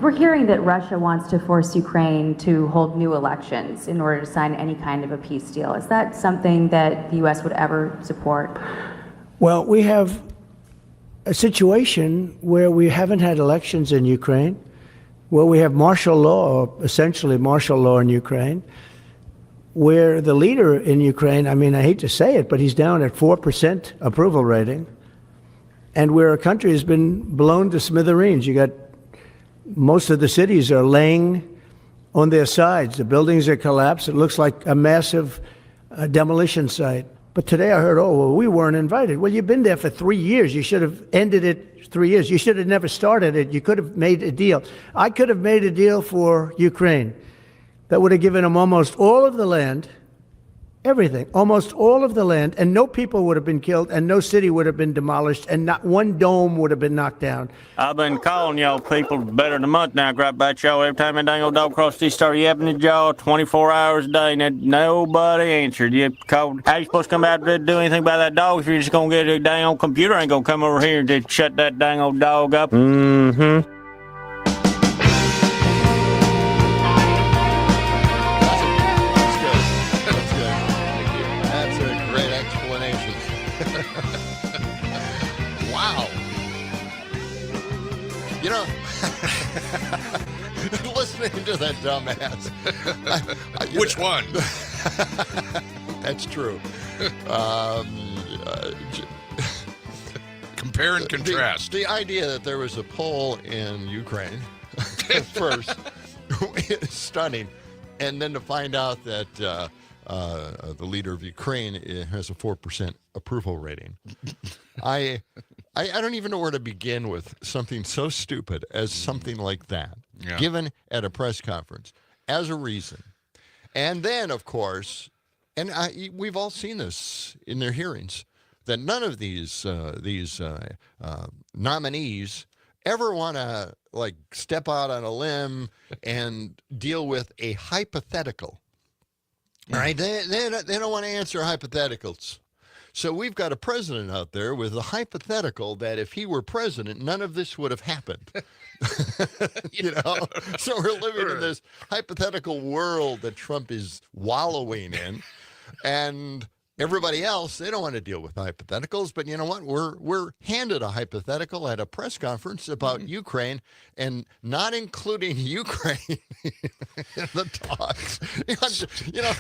We're hearing that Russia wants to force Ukraine to hold new elections in order to sign any kind of a peace deal. Is that something that the U.S. would ever support? Well, we have a situation where we haven't had elections in Ukraine, where we have martial law, or essentially martial law in Ukraine, where the leader in Ukraine, I mean, I hate to say it, but he's down at 4% approval rating, and where a country has been blown to smithereens. You got most of the cities are laying on their sides. The buildings are collapsed. It looks like a massive demolition site. But today I heard, oh, well, we weren't invited. Well, you've been there for 3 years. You should have ended it 3 years. You should have never started it. You could have made a deal. I could have made a deal for Ukraine that would have given them almost all of the land, everything, almost all of the land, and no people would have been killed, and no city would have been demolished, and not one dome would have been knocked down. I've been calling y'all people better than a month now, right about y'all. Every time that dang old dog crossed these started yapping at y'all 24 hours a day, and nobody answered. You called, how you supposed to come out to do anything about that dog if you're just going to get a dang old computer ain't going to come over here and just shut that dang old dog up? Mm-hmm. You know, listening to that dumbass. Which one? That's true. Compare and contrast. The idea that there was a poll in Ukraine first is stunning. And then to find out that the leader of Ukraine has a 4% approval rating. I don't even know where to begin with something so stupid as something like that, given at a press conference as a reason. And then, of course, and we've all seen this in their hearings, that none of these nominees ever want to like step out on a limb and deal with a hypothetical. All right, they don't want to answer hypotheticals. So we've got a president out there with a hypothetical that if he were president, none of this would have happened. You know? So we're living in this hypothetical world that Trump is wallowing in. And everybody else, they don't want to deal with hypotheticals. But you know what? We're handed a hypothetical at a press conference about Ukraine and not including Ukraine in the talks. You know,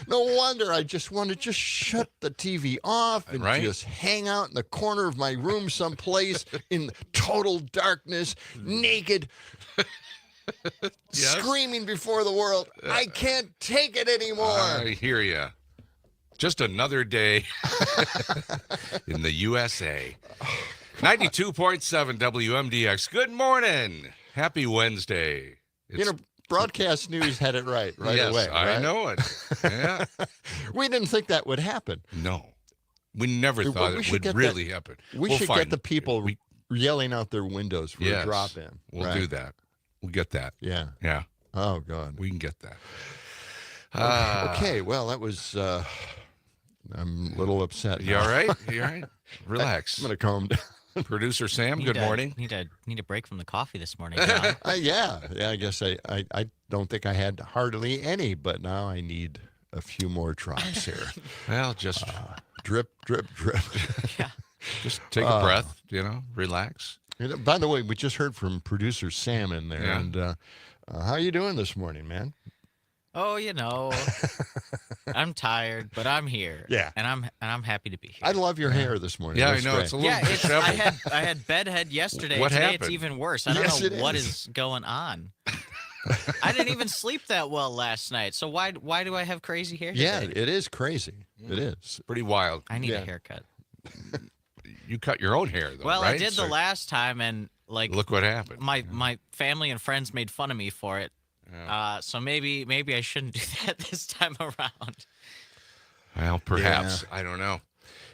no wonder I just want to just shut the TV off and just hang out in the corner of my room someplace in total darkness, naked, screaming before the world. I can't take it anymore. I hear you. Just another day in the USA. 92.7 WMDX. Good morning. Happy Wednesday. Broadcast News had it right yes, away. Right? I know it. Yeah. We didn't think that would happen. No. We never thought it would really happen. We should get the people yelling out their windows for a drop-in. We'll do that. We'll get that. Yeah. Yeah. Oh, God. We can get that. Okay, well, that was... I'm a little upset. You all right? You all right? Relax. I'm going to calm down. Producer Sam, good morning. Need a break from the coffee this morning, John. Yeah, I guess I don't think I had hardly any, but now I need a few more drops here. Well, just drip, drip, drip. Yeah. Just take a breath, relax. By the way, we just heard from producer Sam in there, and how are you doing this morning, man? Oh, I'm tired, but I'm here. Yeah, and I'm happy to be here. I love your hair this morning. Yeah, That's I know great. it's a little disheveled. I had bedhead yesterday. What Today happened? It's even worse. I don't know what is going on. I didn't even sleep that well last night. So why do I have crazy hair? Yeah, today? it is crazy. It is pretty wild. I need a haircut. You cut your own hair, though, well, right? I did the last time, and look what happened. My family and friends made fun of me for it. Yeah. So maybe I shouldn't do that this time around. Well, perhaps. I don't know.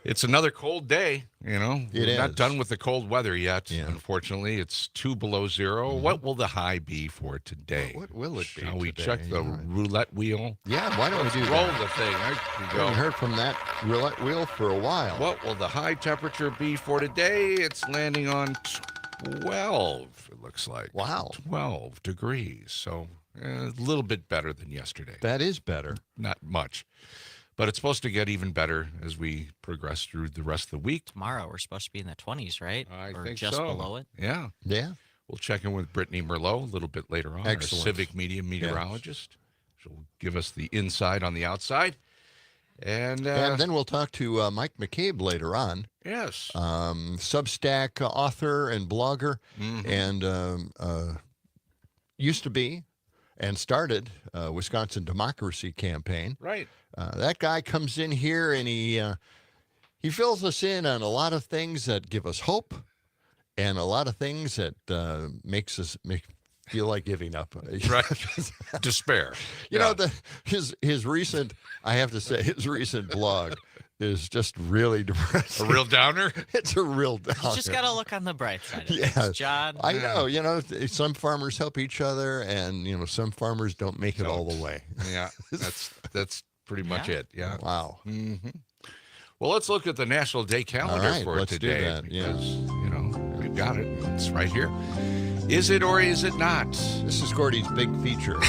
It's another cold day, We're not done with the cold weather yet. Yeah. Unfortunately, it's 2 below zero. Mm-hmm. What will the high be for today? What will it be? Shall we check the roulette wheel? Yeah, why don't we do roll that? the thing? We haven't heard from that roulette wheel for a while. What will the high temperature be for today? It's landing on 12, it looks like. Wow. 12 degrees. So a little bit better than yesterday. That is better. Not much. But it's supposed to get even better as we progress through the rest of the week. Tomorrow we're supposed to be in the 20s, right? I or think just so. below it. Yeah. Yeah. We'll check in with Brittany Merlot a little bit later on, Excellent. our civic media meteorologist. She'll give us the inside on the outside. And then we'll talk to Mike McCabe later on. yes. Substack author and blogger, and used to be and started Wisconsin Democracy Campaign. Right. That guy comes in here and he fills us in on a lot of things that give us hope, and a lot of things that make feel like giving up. Right. Despair. You know, his recent, I have to say, his recent blog is just really depressing. A real downer? It's a real downer. You just got to look on the bright side of Yeah. things, John. I know. You know, some farmers help each other, and, you know, some farmers don't make it all the way. Yeah. That's pretty much it. Yeah. Wow. Mm-hmm. Well, let's look at the National Day calendar All right, for let's do today. that, yeah. Because, you know, we've got it. It's right here. Is it or is it not? This is Gordy's big feature.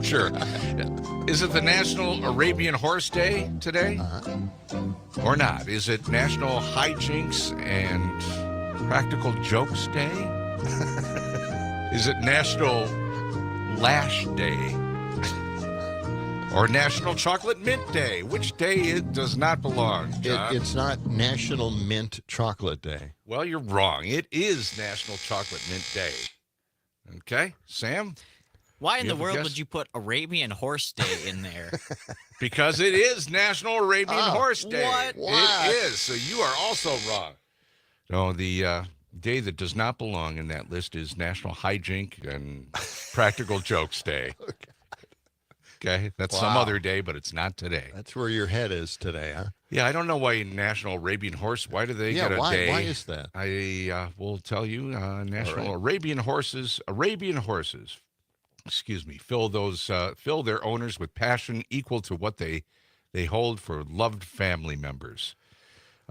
Sure. Is it the National Arabian Horse Day today? Or not? Is it National Hijinks and Practical Jokes Day? Is it National Lash Day? Or National Chocolate Mint Day? Which day it does not belong, John? It's not National Mint Chocolate Day. Well, you're wrong. It is National Chocolate Mint Day. Okay, Sam? Why in You the have a world guess? would you put Arabian Horse Day in there? Because it is National Arabian Horse Day. what? What? It is. So you are also wrong. No, the day that does not belong in that list is National Hijink and Practical Jokes Day. Okay, that's some Wow. other day, but it's not today. That's where your head is today, huh? Yeah, I don't know why National Arabian Horse. Why do they get a why? day? Why is that? I will tell you. National right. Arabian horses. Excuse me. Fill their owners with passion equal to what they hold for loved family members.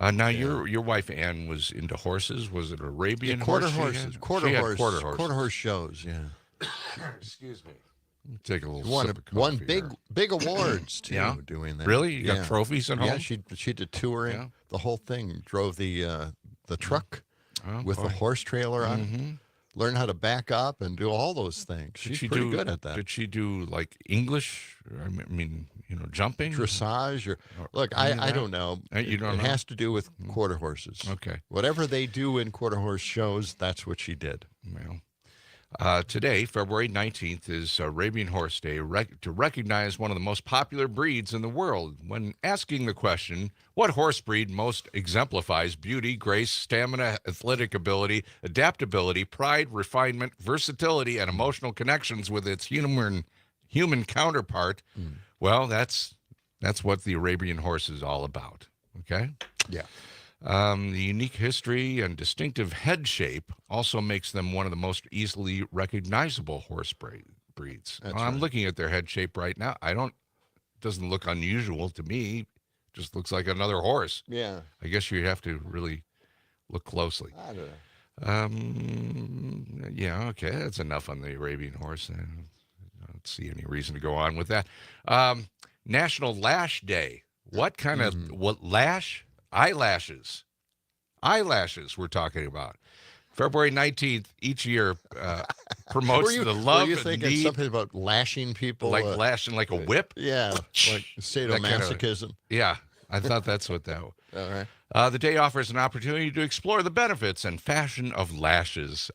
Now your wife Ann was into horses. Was it Arabian Quarter horse? horses. She Quarter had horses. Quarter horses. Quarter horse shows, yeah. Excuse me. Take a little Won sip of won coffee big here. big awards too. Yeah? Doing that. Really? You yeah. got trophies at home? Yeah, she did touring, Yeah. the whole thing. Drove the truck Oh, with boy. the horse trailer on it. Mhm. Learn how to back up and do all those things. Did She's she pretty do, good at that. Did she do like English? I mean, jumping? Dressage or look, any of I that? don't know. You don't it know? has to do with quarter horses. Okay. Whatever they do in quarter horse shows, that's what she did. Well, today, February 19th, is Arabian Horse Day to recognize one of the most popular breeds in the world. When asking the question, what horse breed most exemplifies beauty, grace, stamina, athletic ability, adaptability, pride, refinement, versatility, and emotional connections with its human counterpart, well, that's what the Arabian horse is all about. Okay? Yeah. The unique history and distinctive head shape also makes them one of the most easily recognizable horse breeds. That's I'm right. looking at their head shape right now. Doesn't look unusual to me. Just looks like another horse. Yeah. I guess you have to really look closely. I don't know. Yeah, okay, that's enough on the Arabian horse. I don't see any reason to go on with that. National Lash Day. What kind of what lash? Eyelashes we're talking about. February 19th each year promotes the love Were you and thinking need, something about lashing people? like lashing like a whip. Yeah, like sadomasochism. Yeah, I thought that's what that was. All right. The day offers an opportunity to explore the benefits and fashion of eyelashes.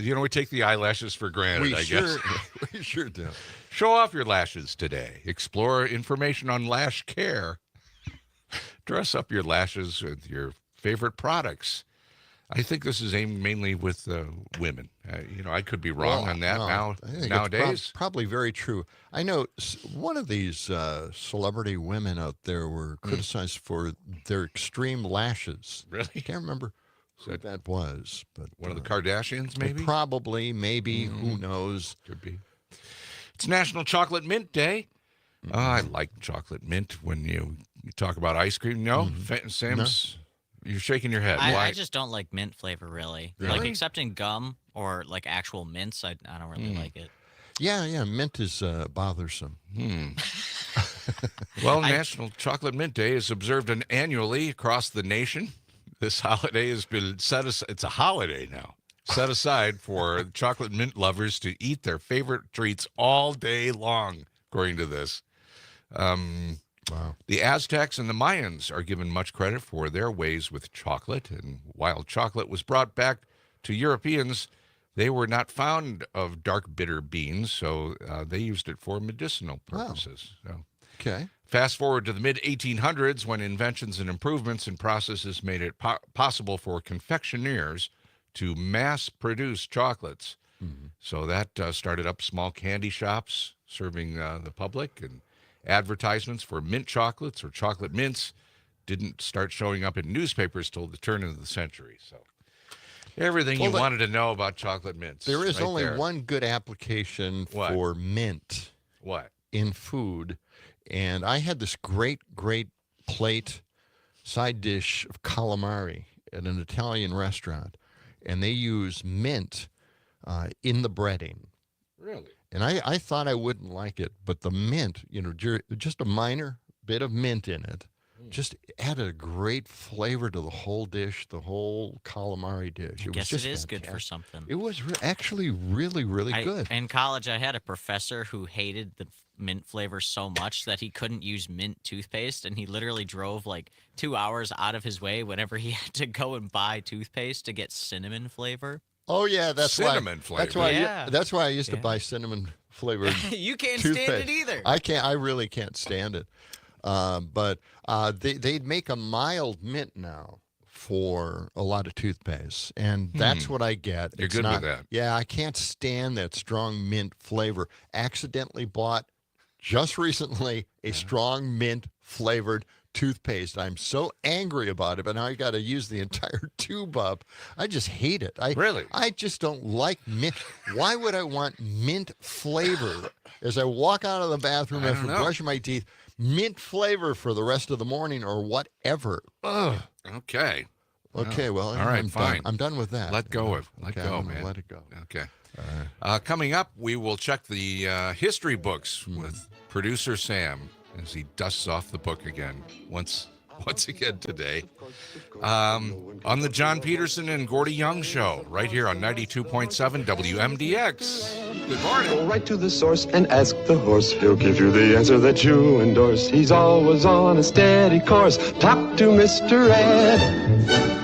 We take the eyelashes for granted, I guess. We sure do. Show off your lashes today. Explore information on lash care. Dress up your lashes with your favorite products. I think this is aimed mainly with women. I could be wrong on that I think nowadays. it's probably very true. I know one of these celebrity women out there were criticized for their extreme lashes. Really? I can't remember who that was, but One of the Kardashians, maybe? Probably, maybe. Who knows? Could be. It's National Chocolate Mint Day. I like chocolate mint when you talk about ice cream. No, Sam's You're shaking your head. I Why? just don't like mint flavor, really. Really? Like, except in gum or like actual mints, I don't really like it. Yeah, mint is bothersome. Well, National Chocolate Mint Day is observed annually across the nation. This holiday has been set aside. It's a holiday now. Set aside for chocolate mint lovers to eat their favorite treats all day long, according to this. Wow. The Aztecs and the Mayans are given much credit for their ways with chocolate. And while chocolate was brought back to Europeans, they were not fond of dark, bitter beans, so they used it for medicinal purposes. So, Okay. fast forward to the mid-1800s when inventions and improvements in processes made it possible for confectioners to mass-produce chocolates. Mm-hmm. So that started up small candy shops serving the public, and advertisements for mint chocolates or chocolate mints didn't start showing up in newspapers till the turn of the century. So everything you wanted to know about chocolate mints. There is right only there. one good application for mint What? in food. And I had this great plate side dish of calamari at an Italian restaurant. And they use mint in the breading. Really? And I thought I wouldn't like it, but the mint, just a minor bit of mint in it, just added a great flavor to the whole dish, the whole calamari dish. I guess was just it is good for fantastic. something. It was actually really good. In college, I had a professor who hated the mint flavor so much that he couldn't use mint toothpaste, and he literally drove like 2 hours out of his way whenever he had to go and buy toothpaste to get cinnamon flavor. Oh yeah, that's cinnamon flavor. That's why. Yeah. That's why I used to buy cinnamon flavored. You can't toothpaste. stand it either. I can't. I really can't stand it. But they'd make a mild mint now for a lot of toothpaste, and that's what I get. You're It's good not, with that. Yeah, I can't stand that strong mint flavor. Accidentally bought just recently a strong mint flavored toothpaste. I'm so angry about it, but now I got to use the entire tube up. I just hate it. Really? I just don't like mint. Why would I want mint flavor as I walk out of the bathroom I after don't know. brushing my teeth? Mint flavor for the rest of the morning or whatever. Ugh. Okay. Okay, well, all right, I'm fine. Done. I'm done with that. Let go of. Let Okay, go, I'm gonna man. Let it go. Okay. Coming up, we will check the history books with producer Sam as he dusts off the book again once again today on the John Peterson and Gordy Young Show right here on 92.7 WMDX. Good morning. Go right to the source and ask the horse. He'll give you the answer that you endorse. He's always on a steady course. Talk to Mr. Ed.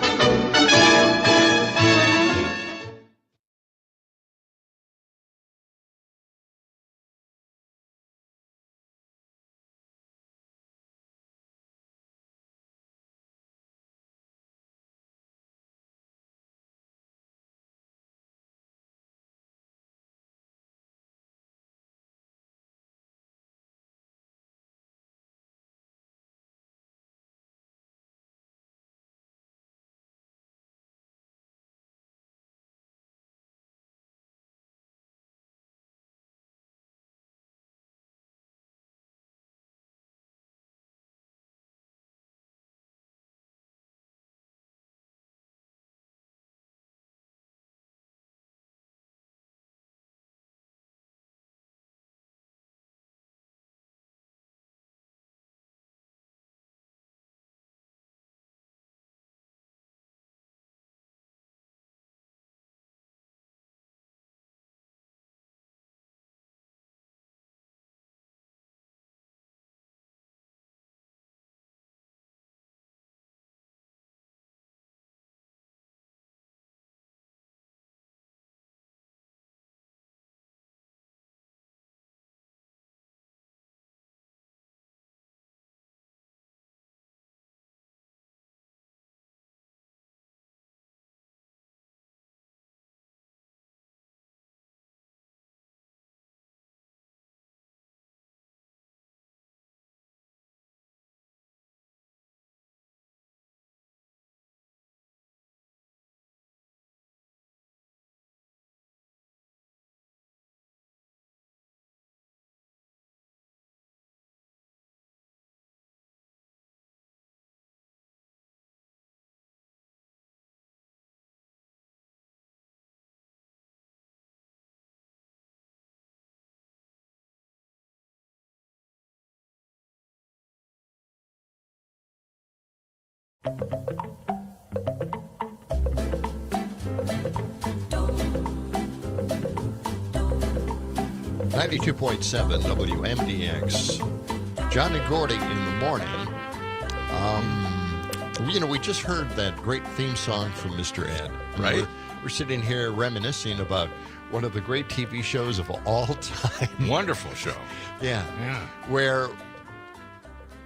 .7 WMDX. John and Gordy in the morning. We just heard that great theme song from Mr. Ed. Right. We're sitting here reminiscing about one of the great TV shows of all time. Wonderful show. Yeah. Where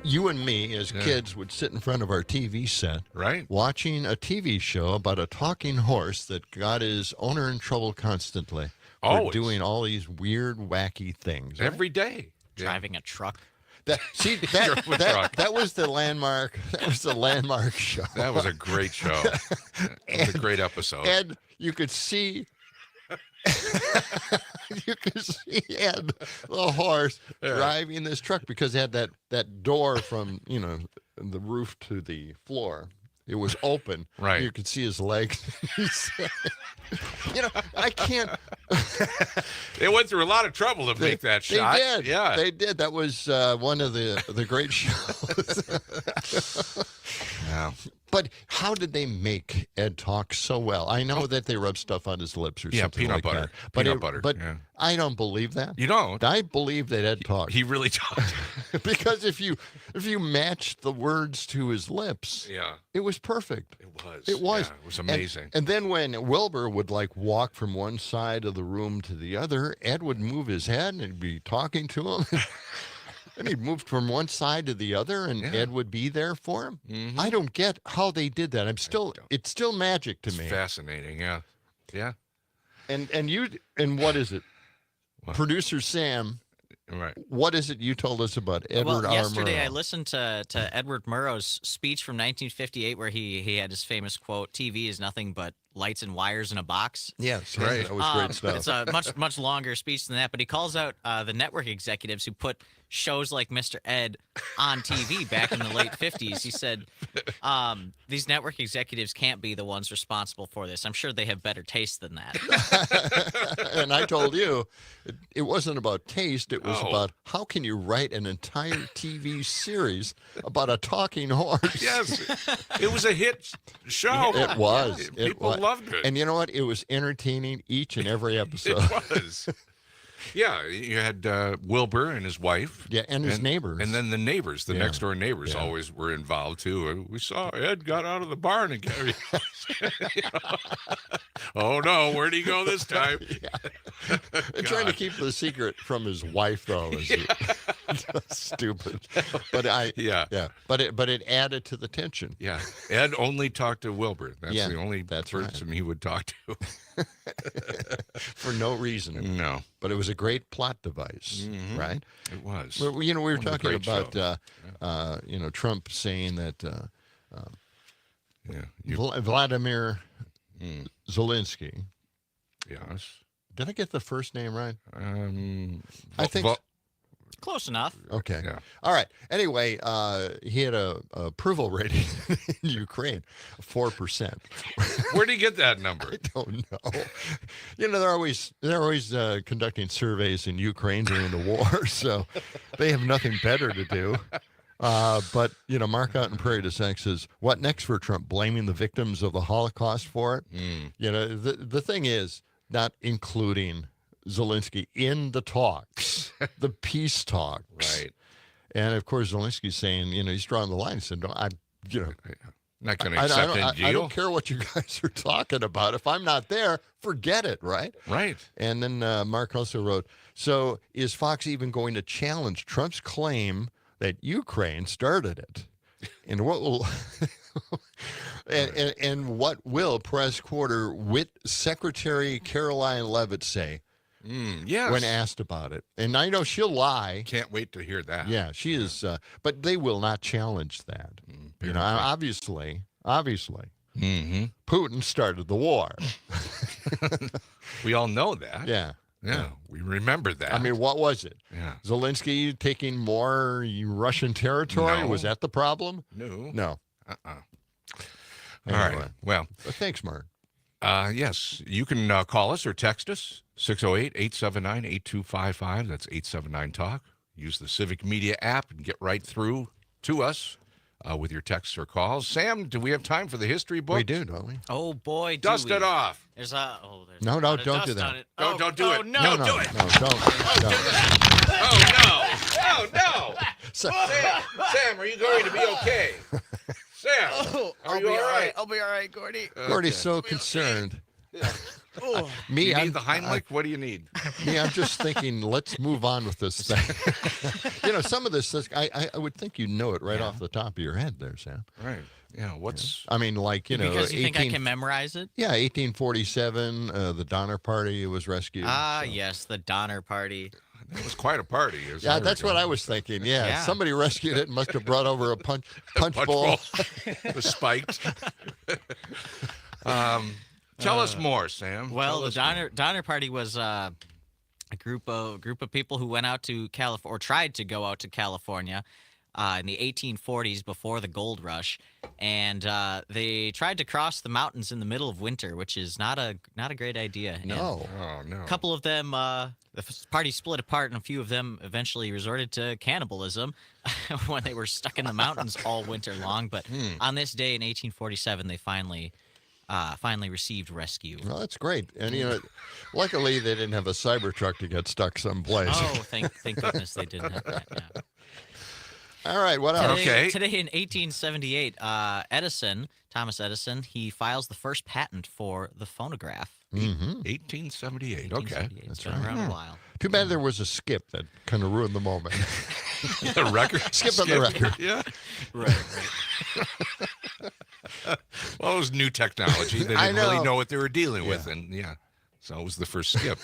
you and me as kids would sit in front of our TV set, right, watching a TV show about a talking horse that got his owner in trouble constantly for doing all these weird, wacky things. Right? Every day. Driving a truck. That was the landmark. That was the landmark show. That was a great show. That was a great episode. And you could see Ed, the horse, driving this truck because it had that door from the roof to the floor. It was open. Right. You could see his legs. I can't. They went through a lot of trouble to make that shot. They did. Yeah. They did. That was one of the great shows. Yeah. But how did they make Ed talk so well? I know that they rub stuff on his lips or something peanut like butter. that. But Peanut butter. But yeah. I don't believe that. You don't? I believe that Ed talked. He really talked. Because if you matched the words to his lips, it was perfect. It was. It was. Yeah, it was amazing. And then when Wilbur would walk from one side of the room to the other, Ed would move his head and he'd be talking to him. And he moved from one side to the other, and Ed would be there for him. Mm-hmm. I don't get how they did that. It's still magic to me. Fascinating, yeah. And what is it? What? Producer Sam. Right. What is it you told us about Edward R. Murrow? Yesterday I listened to Edward Murrow's speech from 1958 where he had his famous quote, "TV is nothing but lights and wires in a box." Yes, right. That was great stuff. It's a much longer speech than that, but he calls out the network executives who put shows like Mr. Ed on TV back in the late 50s. He said, these network executives can't be the ones responsible for this. I'm sure they have better taste than that. And I told you, it wasn't about taste. It was about how can you write an entire TV series about a talking horse? Yes. It was a hit show. It was. People loved it. And you know what? It was entertaining each and every episode. It was. Yeah, you had Wilbur and his wife. Yeah, and his neighbors. And then the neighbors, the next door neighbors always were involved too. We saw Ed got out of the barn and carried. Oh no, where'd he go this time? And trying to keep the secret from his wife though is stupid. But but it added to the tension. Yeah. Ed only talked to Wilbur. That's the only person right. he would talk to. For no reason. No. But it was a great plot device, right? It was. Well, we were talking about Trump saying that Vladimir Zelensky. Yes. Did I get the first name right? I think close enough. Okay. Yeah. All right. Anyway, he had a approval rating in Ukraine, 4%. Where did he get that number? I don't know. They're always conducting surveys in Ukraine during the war, so they have nothing better to do. But Mark out in Prairie du Sac says, "What next for Trump? Blaming the victims of the Holocaust for it?" The thing is not including Zelensky in the talks, the peace talks, right? And of course, Zelensky's saying, he's drawing the line. He said, "No, not going to accept any deal. I don't care what you guys are talking about. If I'm not there, forget it, right?" Right. And then Mark also wrote, "So is Fox even going to challenge Trump's claim that Ukraine started it? And what will and what will press quarter with Secretary Caroline Leavitt say?" Yes. When asked about it. And I know she'll lie. Can't wait to hear that. Yeah, she is. But they will not challenge that. Obviously, Putin started the war. We all know that. Yeah. Yeah, we remember that. I mean, what was it? Yeah. Zelensky taking more Russian territory? No. Was that the problem? No. All right. Well, thanks, Mark. Yes, you can call us or text us, 608-879-8255. That's 879-TALK. Use the Civic Media app and get right through to us. with your texts or calls. Sam, do we have time for the history book? We do, don't we? Oh boy, do Dust we. it off. There's a there's No, a no, lot of don't dust do that. on it. Don't do it. No, do it. No, don't. Oh no! Sam, are you going to be okay? Sam, are you all right? I'll be all right, Gordy. Gordy's so concerned. Me, You I'm need the Heimlich? What do you need? Me, I'm just thinking, let's move on with this thing. Some of this, I would think you know it right off the top of your head there, Sam. Right. Yeah, what's... I mean, like, Because you think I can memorize it? Yeah, 1847, the Donner Party was rescued. Yes, the Donner Party. It was quite a party. Yeah, that's what I was thinking. Yeah, somebody rescued it and must have brought over a punch bowl. It was spiked. Tell us more, Sam. Well, the Donner Party was a group of people who went out to California, or tried to go out to California in the 1840s before the gold rush, and they tried to cross the mountains in the middle of winter, which is not a great idea. No. Oh, no. A couple of them, the party split apart, and a few of them eventually resorted to cannibalism when they were stuck in the mountains all winter long. But on this day in 1847, they finally received rescue. Well, that's great. And, luckily they didn't have a Cybertruck to get stuck someplace. Oh, thank goodness they didn't have that. Yeah. All right, what else? Today in 1878, Thomas Edison, he files the first patent for the phonograph. 1878. Okay. It's been around a while. Too bad there was a skip that kind of ruined the moment. The record? Skip on the record. Yeah. Right. Well, it was new technology. They didn't really know what they were dealing with. And, so it was the first skip.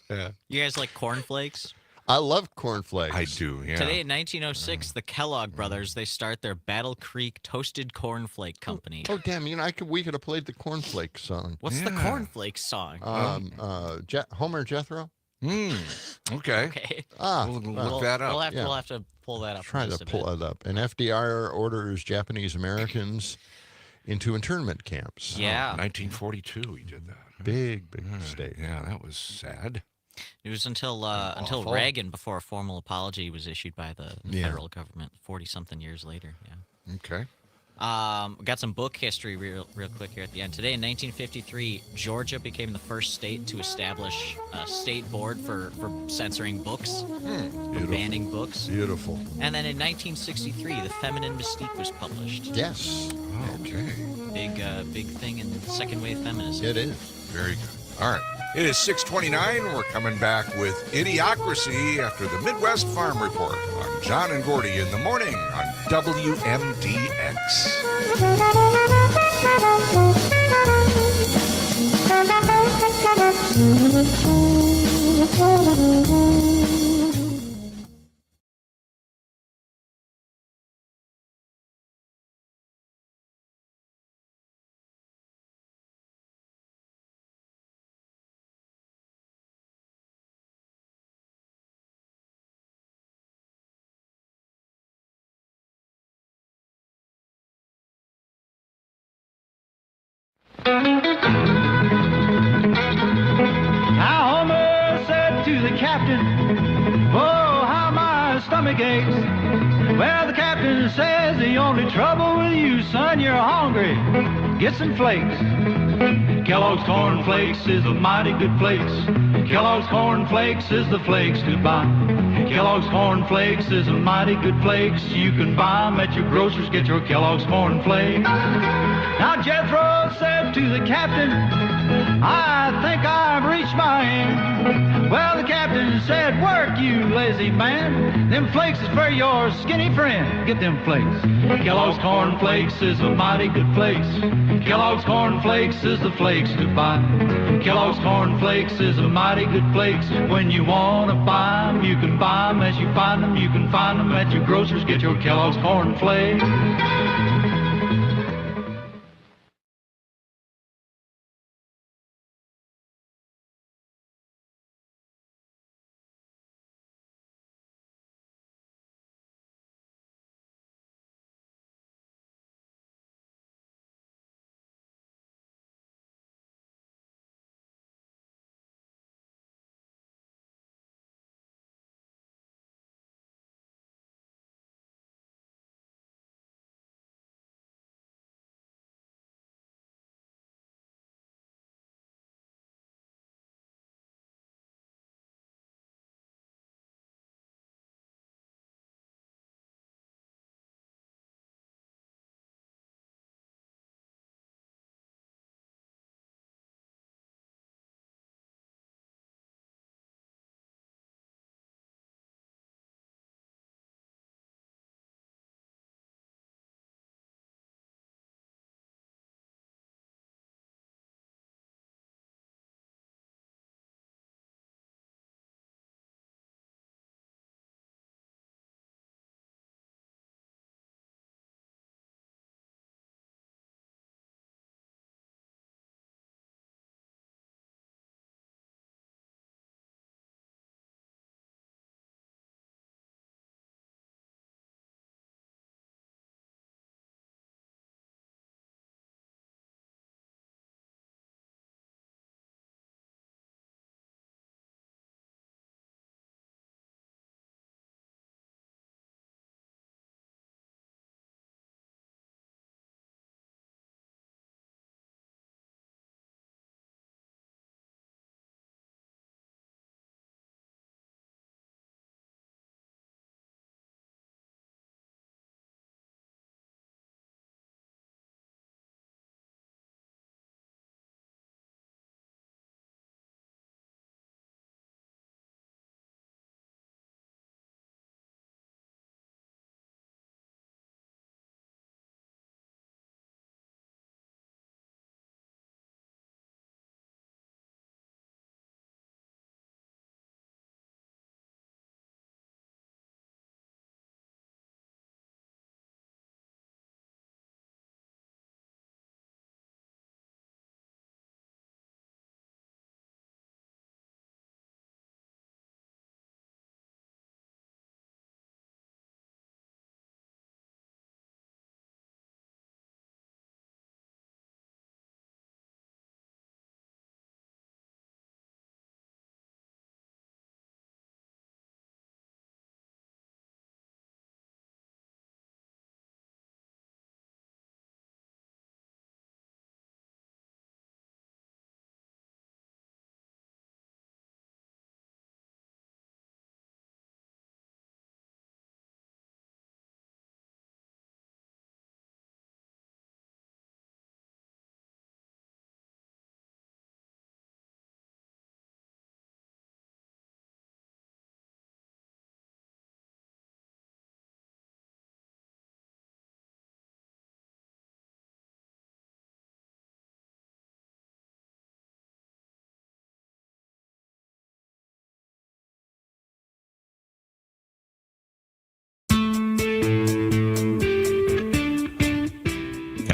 Yeah. You guys like cornflakes? I love cornflakes. I do, yeah. Today in 1906, the Kellogg brothers, they start their Battle Creek Toasted Cornflake Company. Oh, damn. We could have played the cornflake song. What's the cornflake song? Homer Jethro? Okay. Okay. We'll look that up. We'll have to pull that up. Trying to pull it up. And FDR orders Japanese Americans into internment camps. Yeah. 1942, he did that. Big mistake. Yeah, that was sad. It was until Reagan before a formal apology was issued by the federal government 40-something years later. Yeah. Okay. We got some book history real quick here at the end. Today in 1953, Georgia became the first state to establish a state board for censoring books, for banning books. Beautiful. And then in 1963, The Feminine Mystique was published. Yes. Okay. Big thing in second wave feminism. It is. Very good. All right. It is 6:29. We're coming back with Idiocracy after the Midwest Farm Report on John and Gordy in the morning on WMDX. Now Homer said to the captain, "Oh, how my stomach aches." Well, the captain says, "The only trouble with you, son, you're hungry. Get some flakes." Kellogg's Corn Flakes is a mighty good flakes. Kellogg's Corn Flakes is the flakes to buy. Kellogg's Corn Flakes is a mighty good flakes. You can buy them at your grocer's. Get your Kellogg's Corn Flakes. Now Jethro said to the captain, "I think I've reached my end." Well, the captain said, "Work, you lazy man. Them flakes is for your skinny friend. Get them flakes." Kellogg's Corn Flakes is a mighty good flakes. Kellogg's Corn Flakes is the flakes to buy. Kellogg's Corn Flakes is a mighty good flakes. When you want to buy them, you can buy them as you find them. You can find them at your grocer's. Get your Kellogg's Corn Flakes.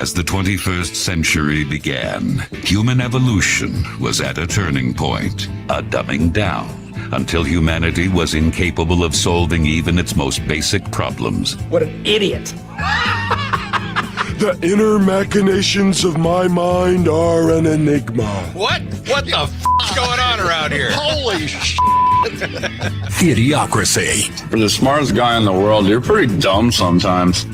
As the 21st century began, human evolution was at a turning point, a dumbing down, until humanity was incapable of solving even its most basic problems. What an idiot! The inner machinations of my mind are an enigma. What the f***'s going on around here? Holy shit. Idiocracy. For the smartest guy in the world, you're pretty dumb sometimes.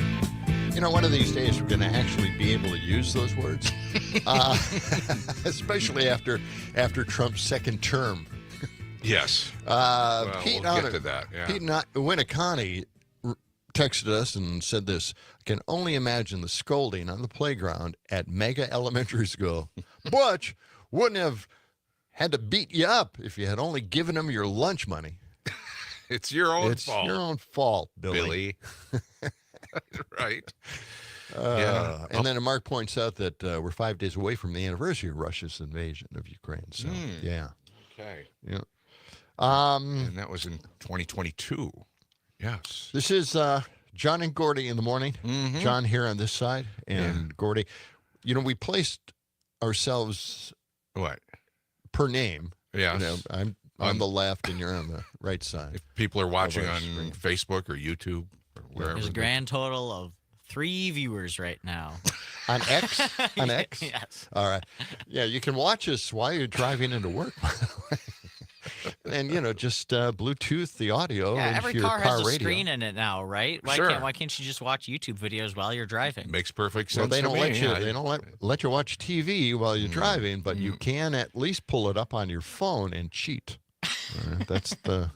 You know, one of these days we're going to actually be able to use those words, especially after Trump's second term. Yes. Pete, we'll get to that. Yeah. Pete Winnicott texted us and said this: I can only imagine the scolding on the playground at Mega Elementary School. Butch wouldn't have had to beat you up if you had only given him your lunch money. It's your own It's fault. your own fault, Billy. Right. And then Mark points out that we're 5 days away from the anniversary of Russia's invasion of Ukraine. So, yeah. Okay. Yeah. And that was in 2022. Yes. This is John and Gordy in the morning. Mm-hmm. John here on this side, and Gordy. You know, we placed ourselves What? per name. Yes. You know, I'm on the left, and you're on the right side. If people are watching our on screen. Facebook or YouTube or wherever. There's a grand total of 3 viewers right now. On X? On X? Yes. All right. Yeah, you can watch us while you're driving into work, by the way. And, you know, just Bluetooth the audio Yeah, into every your car has a radio. screen in it now, right? Sure. Why can't you just watch YouTube videos while you're driving? Makes perfect sense. Well, they to don't me. let you. Yeah. They don't let you watch TV while you're driving, but you can at least pull it up on your phone and cheat. That's the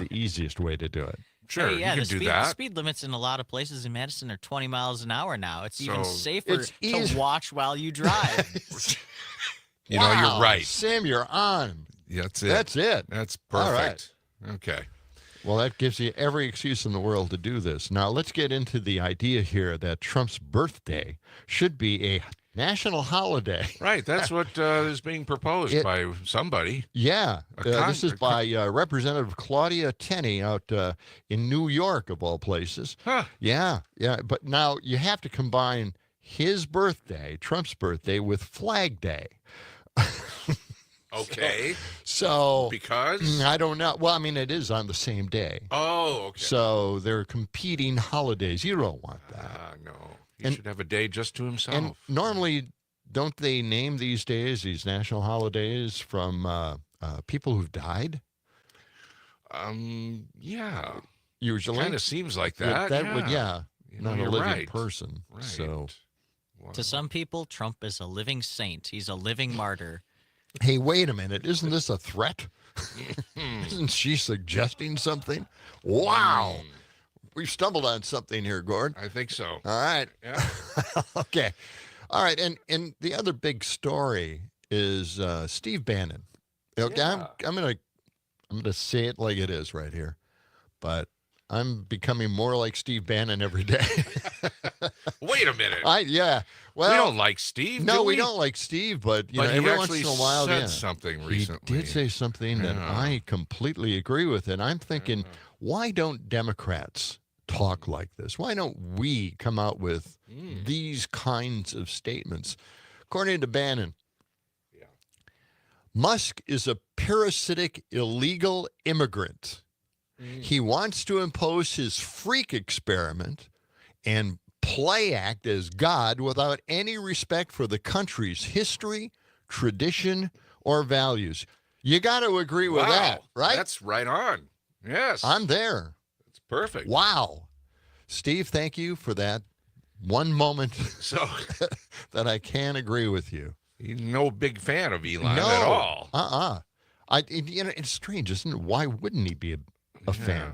easiest way to do it. Sure, Hey, yeah, you the can do speed, that. the speed limits in a lot of places in Madison are 20 miles an hour now. It's even So- safer It's easy. to watch while you drive. You know, Wow, you're right. Sam, you're on. That's it. That's it. That's All perfect. Okay. Well, that gives you every excuse in the world to do this. Now, let's get into the idea here that Trump's birthday should be a national holiday. Right. That's what is being proposed by somebody. Yeah. A This is by Representative Claudia Tenney out in New York, of all places. Huh. Yeah. Yeah. But now you have to combine his birthday, Trump's birthday, with Flag Day. Okay. So Because? I don't know. Well, I mean, it is on the same day. Oh, okay. So they're competing holidays. You don't want that. No. He should have a day just to himself. And normally, don't they name these days, these national holidays, from people who've died? Yeah. Usually. Kind of seems like that. Would, yeah. You know, Not a you're living right. person. Right. So, To some people, Trump is a living saint. He's a living martyr. hey, wait a minute. Isn't this a threat? Isn't she suggesting something? Wow. We've stumbled on something here, Gord. I think so. All right. Yeah. Okay. All right. And the other big story is Steve Bannon. Okay, Yeah. I'm gonna say it like it is right here, but I'm becoming more like Steve Bannon every day. Wait a minute. Well, we don't like Steve. No, do we don't like Steve, but you know, he every once actually in a while, said yeah, something he recently. did say something that Yeah. I completely agree with, and I'm thinking, why don't Democrats talk like this? Why don't we come out with these kinds of statements? According to Bannon, Musk is a parasitic illegal immigrant. He wants to impose his freak experiment and play act as God without any respect for the country's history, tradition, or values. You got to agree with that, right? That's right on. Yes. I'm there. It's perfect. Wow. Steve, thank you for that one moment So that I can agree with you. he's no big fan of Elon No. at all. You know, it's strange, isn't it? Why wouldn't he be a fan?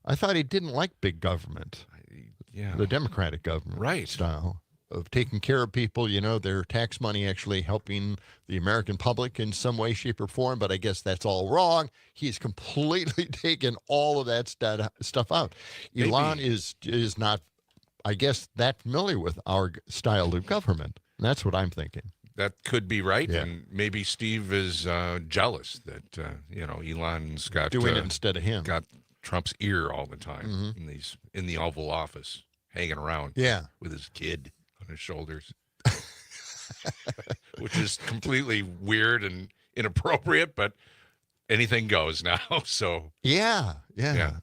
I thought he didn't like big government, Yeah. the Democratic government style of taking care of people, you know, their tax money actually helping the American public in some way, shape, or form. But I guess that's all wrong. He's completely taken all of that stuff out. Maybe. Elon is not, I guess, that familiar with our style of government. That's what I'm thinking. That could be right, Yeah. and maybe Steve is jealous that Elon's got Doing it instead of him. got Trump's ear all the time in the Oval Office, hanging around, Yeah. with his kid on his shoulders. which is completely weird and inappropriate, but anything goes now. So yeah.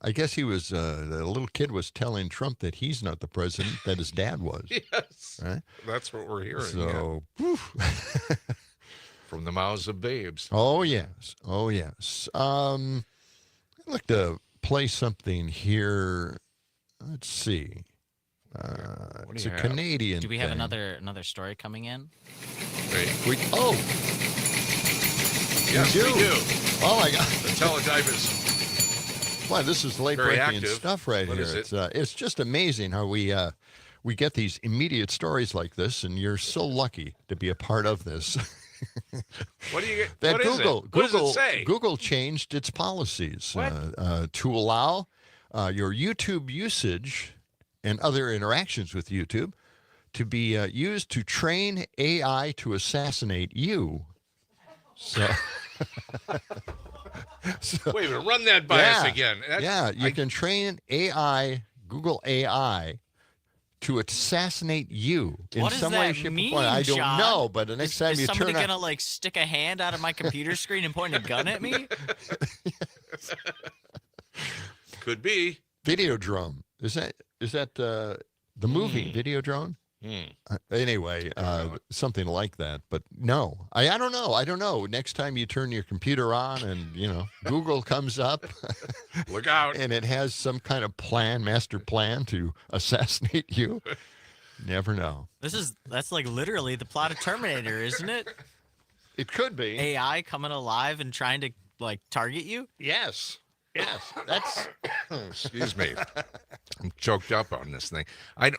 I guess he was the little kid was telling Trump that he's not the president, that his dad was. yes, right? That's what we're hearing. So from the mouths of babes. Oh yes. I'd like to play something here. Let's see. It's a Canadian. Do we have thing. another story coming in? Yes, we do. Oh my God. The teletype is. Boy, this is late-breaking stuff right What here. is it? It's just amazing how we get these immediate stories like this, and you're so lucky to be a part of this. What do you get? That what is Google, it? What does Google, it say? Google changed its policies to allow your YouTube usage and other interactions with YouTube to be used to train AI to assassinate you. So. Wait a minute, run that by us again. You can train AI, Google AI, to assassinate you in some way, shape, or form. I don't know, but the next time you turn on... Is somebody gonna like stick a hand out of my computer screen and point a gun at me? Could be. Videodrome. Is that the movie Videodrome? Anyway, something like that. But no, I don't know. I don't know. Next time you turn your computer on and, Google comes up. Look out. And it has some kind of master plan to assassinate you. Never know. That's like literally the plot of Terminator, isn't it? It could be. AI coming alive and trying to like target you? Yes. That's... Excuse me. I'm choked up on this thing. I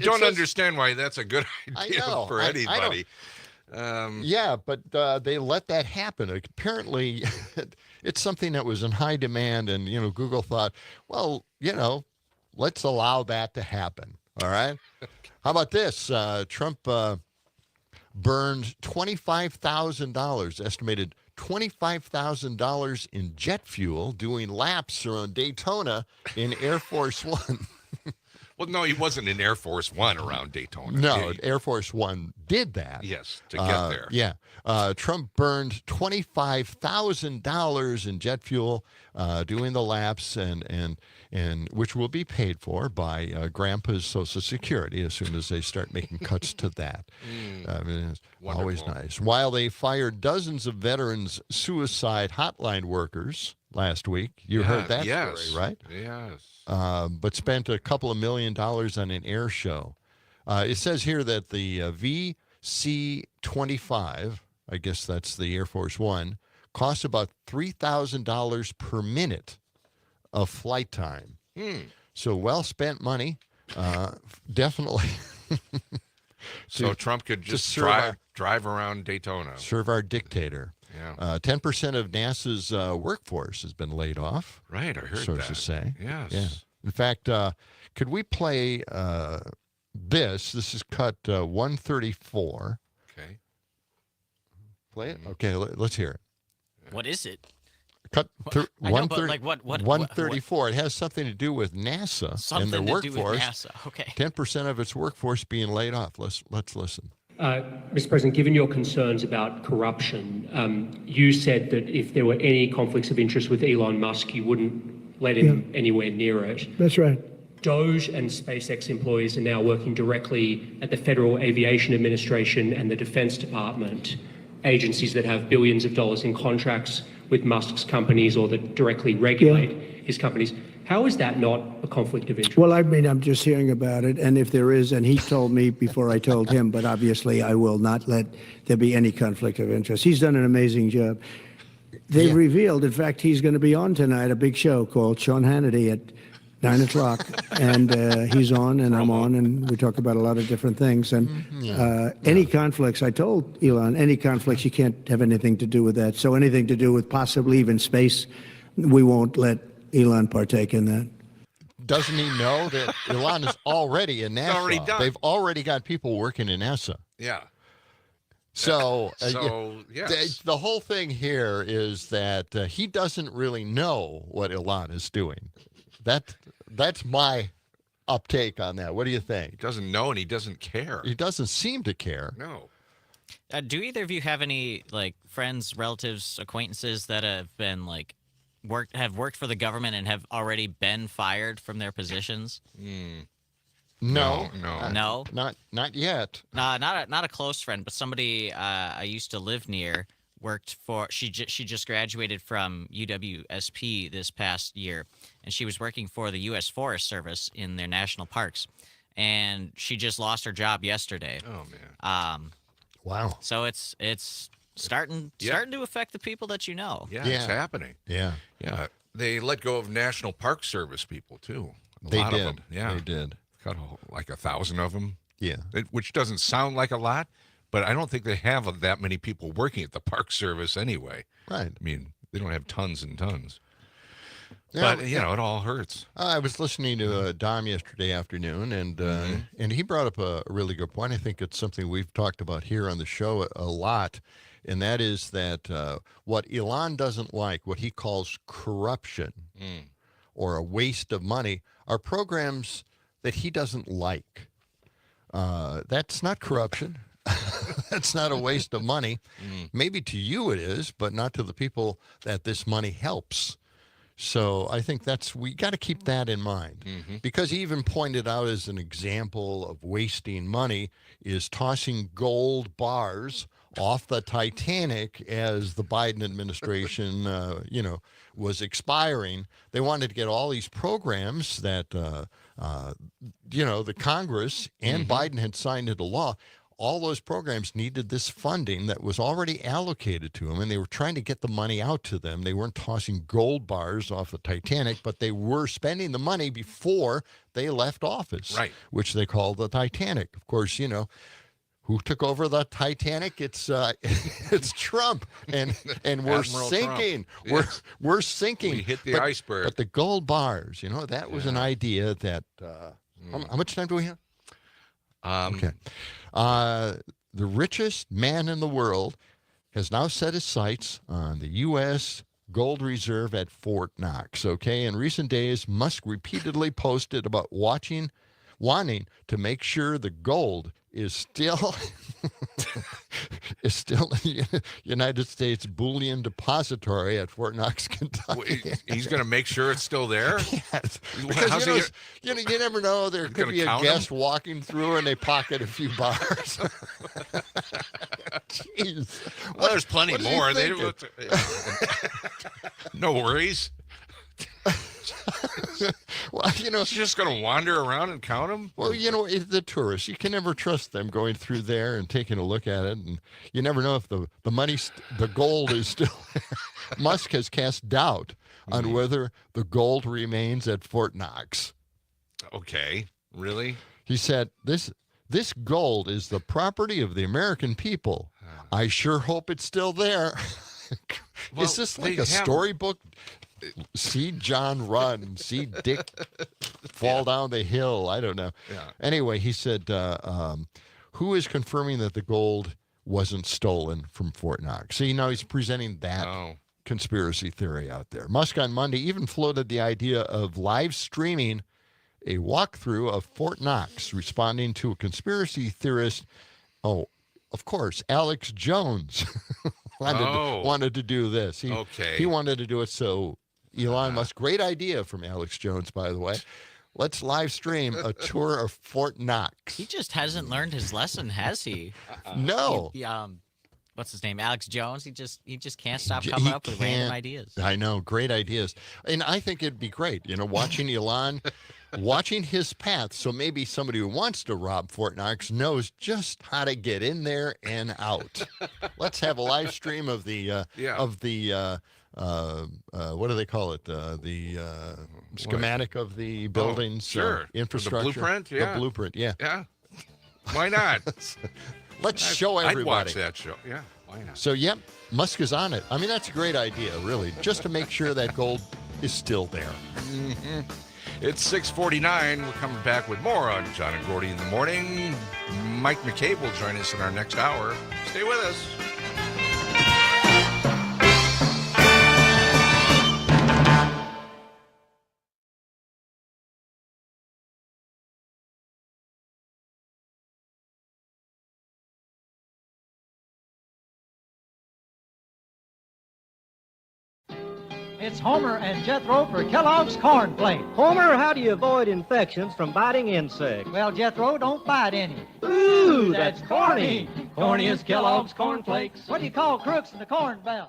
don't says, understand why that's a good idea for anybody. But they let that happen. Apparently, it's something that was in high demand, and Google thought, well, let's allow that to happen. All right. How about this? Trump burned $25,000, estimated $25,000 in jet fuel doing laps around Daytona in Air Force One. Well, no, he wasn't in Air Force One around Daytona. No, Air Force One did that. Yes, to get there. Yeah. Trump burned $25,000 in jet fuel doing the laps, and which will be paid for by Grandpa's Social Security as soon as they start making cuts to that. It's always nice. While they fired dozens of veterans suicide hotline workers last week. You heard that story, right? Yes. But spent a couple of $1 million on an air show. It says here that the VC-25, I guess that's the Air Force One, costs about $3,000 per minute of flight time. So well-spent money, definitely. So Trump could just drive around Daytona. Serve our dictator. Yeah. 10% of NASA's workforce has been laid off. Right, I heard sources say. Yes. Yeah. In fact, could we play this? This is cut 134. Okay. Play it? Okay, let's hear it. What is it? Cut 134. It has something to do with NASA Something and their to do with workforce. NASA. Okay. 10% of its workforce being laid off. Let's listen. Mr. President, given your concerns about corruption, you said that if there were any conflicts of interest with Elon Musk, you wouldn't let him anywhere near it. That's right. Doge and SpaceX employees are now working directly at the Federal Aviation Administration and the Defense Department, agencies that have billions of dollars in contracts with Musk's companies or that directly regulate his companies. How is that not a conflict of interest? Well, I mean, I'm just hearing about it, and if there is, and he told me before I told him, but obviously I will not let there be any conflict of interest. He's done an amazing job. They revealed, in fact, he's going to be on tonight, a big show called Sean Hannity at 9 o'clock, and he's on, and I'm on, and we talk about a lot of different things. And any conflicts, I told Elon, any conflicts, you can't have anything to do with that. So anything to do with possibly even space, we won't let Elon partake in that. Doesn't he know that Elon is already in NASA? already done. They've already got people working in NASA. Yeah. So, yes. the whole thing here is that he doesn't really know what Elon is doing. That's my uptake on that. What do you He think? doesn't know and he doesn't care. He doesn't seem to care. No. Do either of you have any like friends, relatives, acquaintances that have been like worked for the government and have already been fired from their positions? No, No? not yet. Not a close friend, but somebody I used to live near worked for. She just graduated from UWSP this past year, and she was working for the U.S. Forest Service in their national parks, and she just lost her job yesterday. Oh man. Wow. So it's starting to affect the people that you know. Yeah, it's happening. Yeah. Yeah. They let go of National Park Service people too. A lot did. of them. Yeah. They did. Got like 1,000 of them. Yeah. Which doesn't sound like a lot, but I don't think they have that many people working at the Park Service anyway. Right. I mean, they don't have tons and tons. Yeah, But, you know, it all hurts. I was listening to Dom yesterday afternoon, and he brought up a really good point. I think it's something we've talked about here on the show a lot, and that is that what Elon doesn't like, what he calls corruption or a waste of money, are programs that he doesn't like. That's not corruption. That's not a waste of money. Maybe to you it is, but not to the people that this money helps. So I think we got to keep that in mind, because he even pointed out as an example of wasting money is tossing gold bars off the Titanic as the Biden administration, was expiring. They wanted to get all these programs that, the Congress and Biden had signed into law. All those programs needed this funding that was already allocated to them, and they were trying to get the money out to them. They weren't tossing gold bars off the Titanic, but they were spending the money before they left office, right? Which they call the Titanic. Of course, who took over the Titanic? It's it's Trump, and we're sinking. We're sinking. We hit the iceberg. But the gold bars, that was an idea that. How much time do we have? Okay. The richest man in the world has now set his sights on the U.S. gold reserve at Fort Knox. Okay. In recent days, Musk repeatedly posted about wanting to make sure the gold is still the United States Bullion Depository at Fort Knox, Kentucky. He's going to make sure it's still there? Yes. Because you never know. There could be a guest walking through and they pocket a few bars. Jeez. Well, there's plenty more. No worries. Well, she's just going to wander around and count them. Well, the tourists, you can never trust them going through there and taking a look at it, and you never know if the money, the gold is still there. Musk has cast doubt on whether the gold remains at Fort Knox. Okay, really? He said, "This gold is the property of the American people. I sure hope it's still there." Well, is this like a storybook? See John run, see Dick fall down the hill. I don't know. Yeah. Anyway, he said, who is confirming that the gold wasn't stolen from Fort Knox? See, now he's presenting that conspiracy theory out there. Musk on Monday even floated the idea of live streaming a walkthrough of Fort Knox, responding to a conspiracy theorist. Oh, of course, Alex Jones wanted to do this. He wanted to do it, so Elon Musk, great idea from Alex Jones, by the way. Let's live stream a tour of Fort Knox. He just hasn't learned his lesson, has he? No. What's his name? Alex Jones. He just can't stop coming up with random ideas. I know, great ideas. And I think it'd be great, watching Elon, watching his path. So maybe somebody who wants to rob Fort Knox knows just how to get in there and out. Let's have a live stream of the what do they call it? The schematic of the building's infrastructure. The blueprint? Yeah. The blueprint, yeah. Yeah. Why not? Let's show everybody. I'd watch that show. Yeah, why not? So, yep, Musk is on it. I mean, that's a great idea, really, just to make sure that gold is still there. It's 6:49. We're coming back with more on John and Gordy in the morning. Mike McCabe will join us in our next hour. Stay with us. It's Homer and Jethro for Kellogg's Corn Flakes. Homer, how do you avoid infections from biting insects? Well, Jethro, don't bite any. Ooh, that's corny. Corny is Kellogg's Corn Flakes. What do you call crooks in the Corn Belt?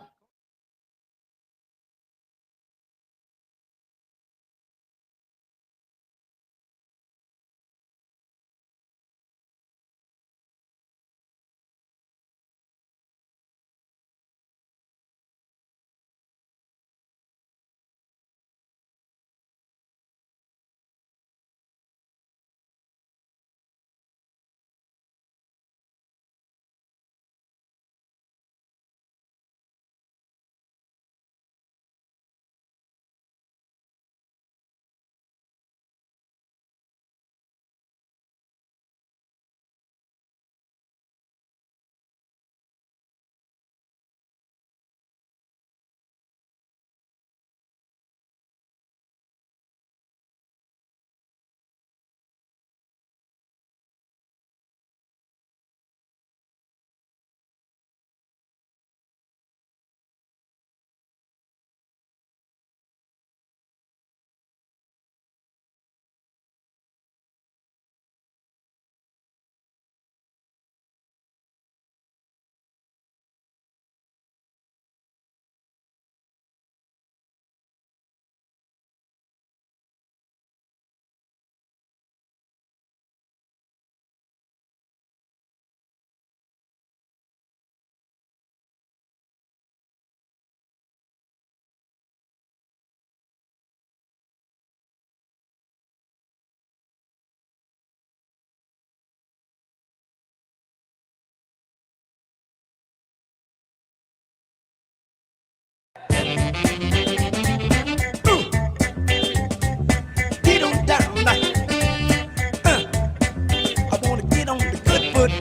Get on down like I wanna get on the good foot.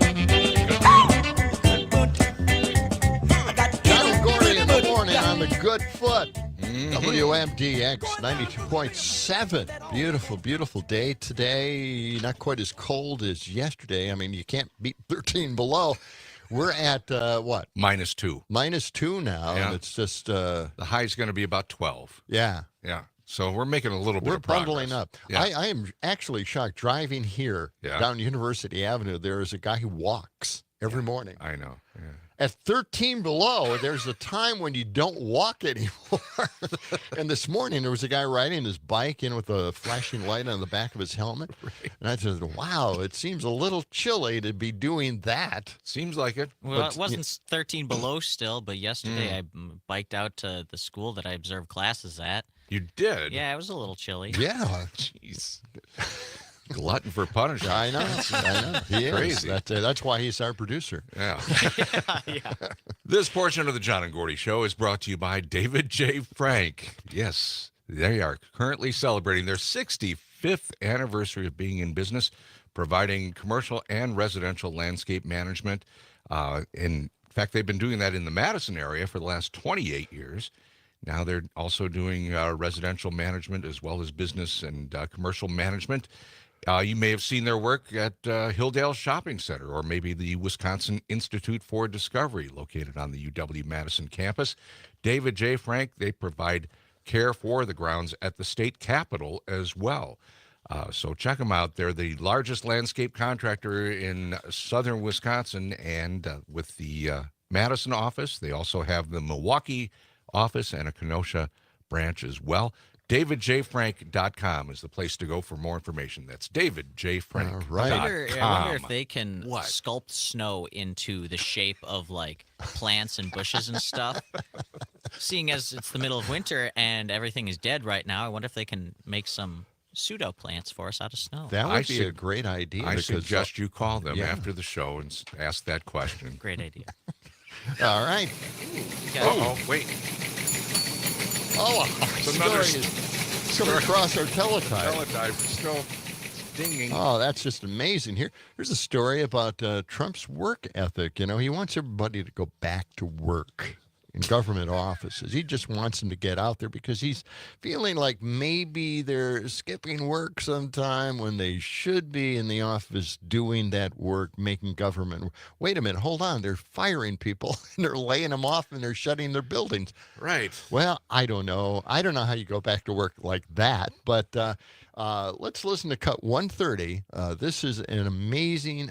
I got to get on Gordy in the morning on the good foot. WMDX 92.7. Beautiful, beautiful day today. Not quite as cold as yesterday. I mean, you can't beat 13 below. We're at what? -2. -2 now. Yeah. And it's just the high is going to be about 12. Yeah. Yeah. So we're making a little bit We're of progress. bundling up. Yeah. I am actually shocked. Driving here down University Avenue, there is a guy who walks every morning. I know. Yeah. At 13 below, there's a time when you don't walk anymore. And this morning, there was a guy riding his bike in with a flashing light on the back of his helmet. Right. And I said, wow, it seems a little chilly to be doing that. Seems like it. Well, it wasn't 13 below still, but yesterday I biked out to the school that I observed classes at. You did? Yeah, it was a little chilly. Yeah. Jeez. Glutton for punishment. I know. I know. He is. Crazy. That's why he's our producer. Yeah. Yeah. This portion of the John and Gordy Show is brought to you by David J. Frank. Yes, they are currently celebrating their 65th anniversary of being in business, providing commercial and residential landscape management. In fact, they've been doing that in the Madison area for the last 28 years. Now they're also doing residential management as well as business and commercial management. You may have seen their work at Hilldale Shopping Center or maybe the Wisconsin Institute for Discovery located on the UW-Madison campus. David J. Frank, they provide care for the grounds at the state capitol as well. So check them out. They're the largest landscape contractor in southern Wisconsin, and with the Madison office, they also have the Milwaukee office and a Kenosha branch as well. DavidJFrank.com is the place to go for more information. That's DavidJFrank.com. I wonder if they can sculpt snow into the shape of like plants and bushes and stuff. Seeing as it's the middle of winter and everything is dead right now, I wonder if they can make some pseudo plants for us out of snow. That would be a great idea. I suggest you call them after the show and ask that question. Great idea. All right. Oh, wait. Oh, it's another story is coming across our teletype. Teletype still dinging. Oh, that's just amazing. Here's a story about Trump's work ethic. You know, he wants everybody to go back to work. in government offices. He just wants them to get out there because he's feeling like maybe they're skipping work sometime when they should be in the office doing that work, making government. Wait a minute, hold on. They're firing people and they're laying them off and they're shutting their buildings. Right. Well, I don't know. I don't know how you go back to work like that, but let's listen to cut 130. This is an amazing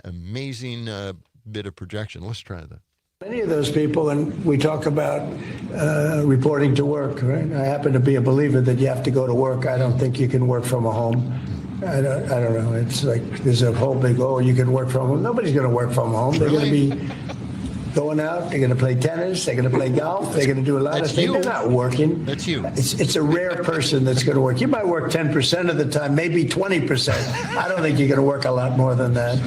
bit of projection. Let's try that. Many of those people, and we talk about reporting to work, right? I happen to be a believer that you have to go to work. I don't think you can work from a home. I don't know. It's like there's a whole big, you can work from home. Nobody's going to work from home. They're going to be going out. They're going to play tennis. They're going to play golf. They're going to do a lot of things. They're not working. That's you. It's a rare person that's going to work. You might work 10% of the time, maybe 20%. I don't think you're going to work a lot more than that.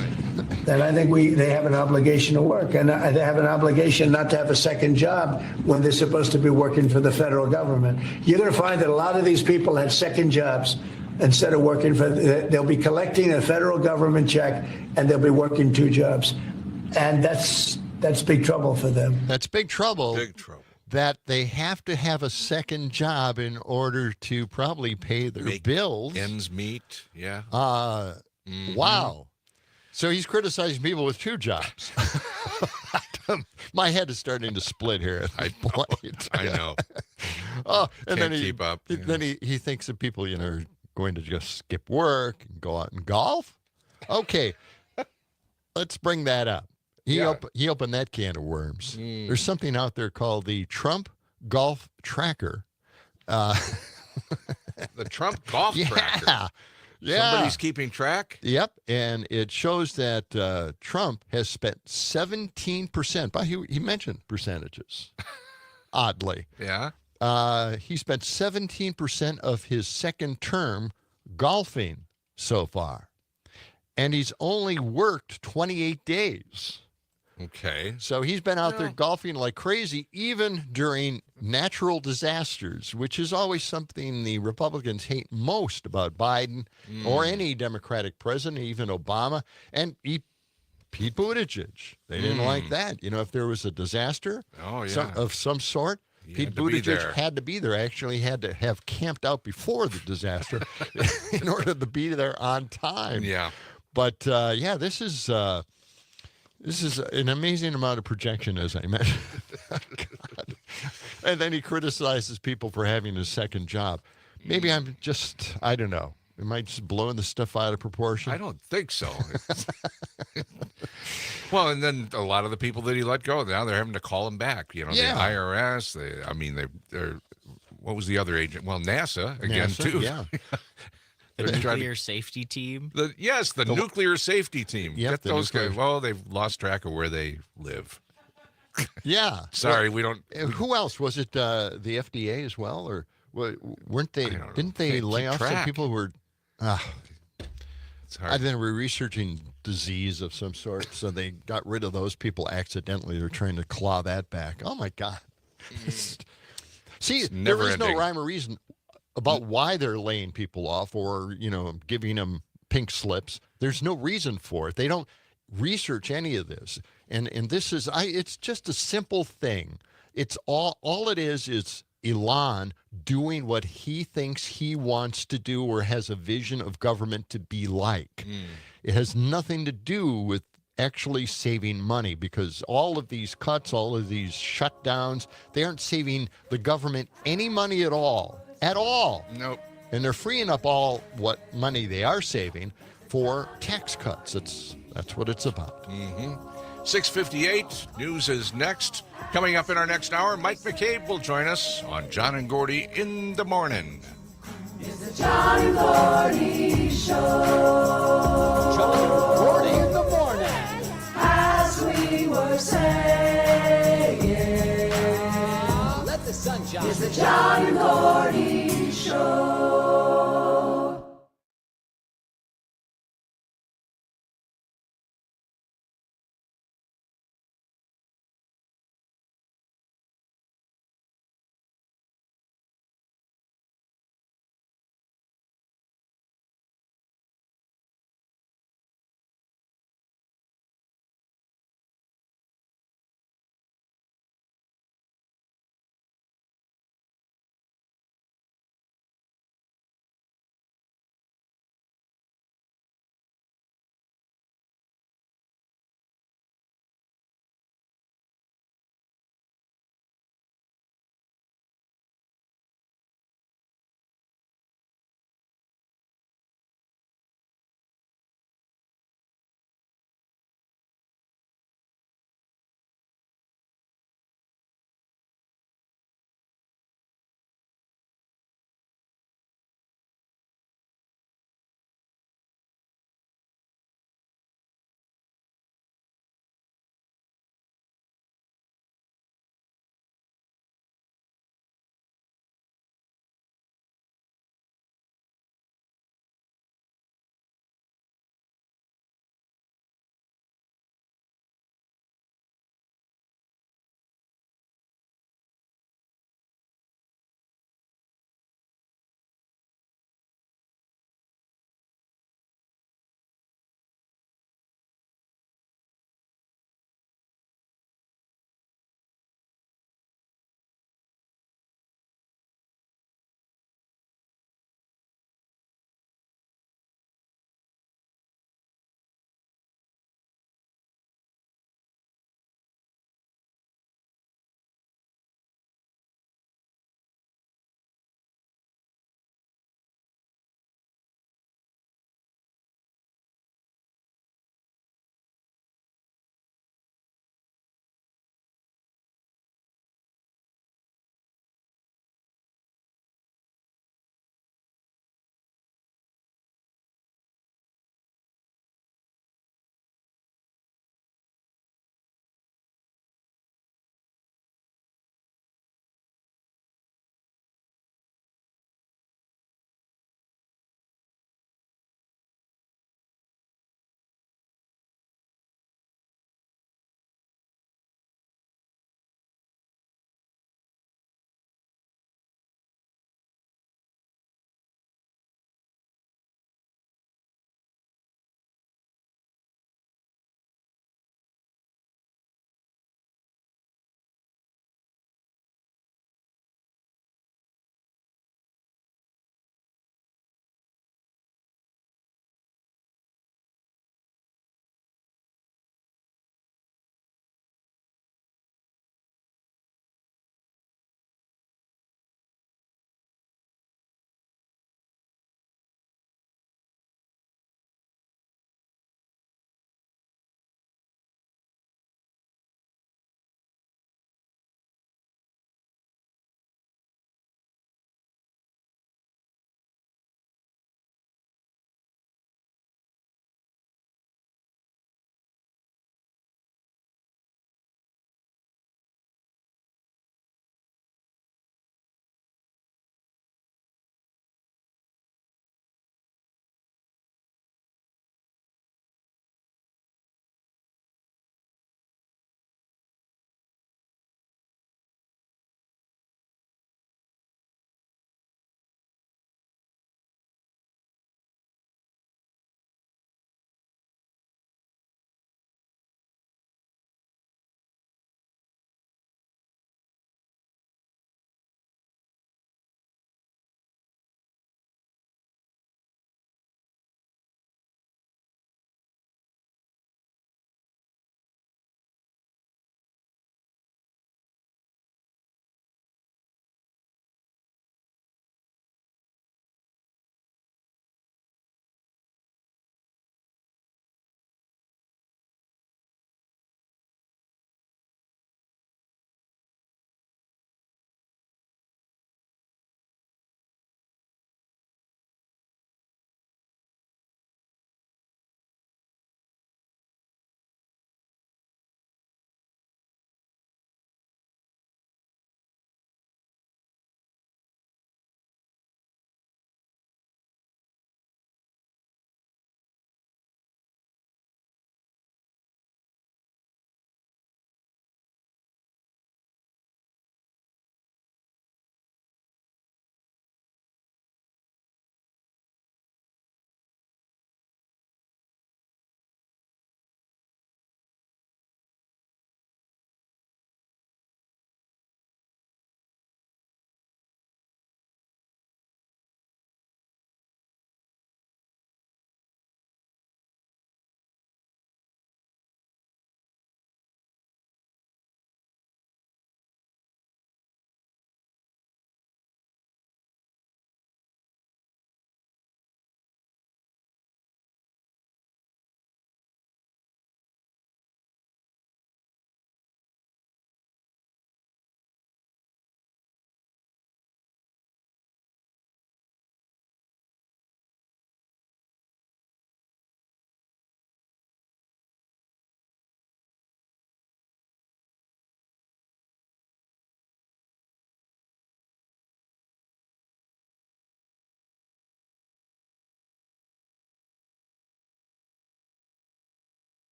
And I think they have an obligation to work, and they have an obligation not to have a second job when they're supposed to be working for the federal government. You're going to find that a lot of these people have second jobs instead of working they'll be collecting a federal government check, and they'll be working 2 jobs. And that's big trouble for them. That's big trouble. Big trouble. That they have to have a second job in order to probably pay their bills. Ends meet, yeah. Wow. So he's criticizing people with 2 jobs. My head is starting to split here at this point. I know. And Can't keep up. Then he thinks that people, are going to just skip work and go out and golf. Okay, let's bring that up. He opened that can of worms. There's something out there called the Trump Golf Tracker. The Trump Golf Tracker. Yeah. Somebody's keeping track? Yep. And it shows that Trump has spent 17%. But he mentioned percentages, oddly. Yeah. He spent 17% of his second term golfing so far. And he's only worked 28 days. Okay. So he's been out there golfing like crazy, even during natural disasters, which is always something the Republicans hate most about Biden or any Democratic president, even Obama, and Pete Buttigieg. They didn't like that. If there was a disaster of some sort, Pete Buttigieg had to be there. Actually, had to have camped out before the disaster in order to be there on time. Yeah. But, this is an amazing amount of projection, as I mentioned. God. And then he criticizes people for having a second job. Maybe I don't know. Am I just blowing the stuff out of proportion? I don't think so. Well, and then a lot of the people that he let go, now they're having to call him back. The IRS, they're what was the other agent? Well, NASA, again, too. Yeah. The nuclear safety team? The nuclear safety team. Yep, Get those guys. Well, they've lost track of where they live. Yeah. Sorry, we don't. Who else? Was it the FDA as well? Or weren't they? Didn't they lay off some people who were. It's hard. And then we're researching disease of some sort, so they got rid of those people accidentally. They're trying to claw that back. Oh, my God. See, there is no rhyme or reason about why they're laying people off or, giving them pink slips. There's no reason for it. They don't research any of this. And this is, it's just a simple thing. It's all it is Elon doing what he thinks he wants to do or has a vision of government to be like. It has nothing to do with actually saving money, because all of these cuts, all of these shutdowns, they aren't saving the government any money at all. At all. Nope. And they're freeing up all what money they are saving for tax cuts. That's what it's about. 6:58, news is next. Coming up in our next hour, Mike McCabe will join us on John and Gordy in the Morning. It's the John and Gordy Show. John and Gordy in the morning. As we were saying, Let the sunshine. it's the John and Gordy Show.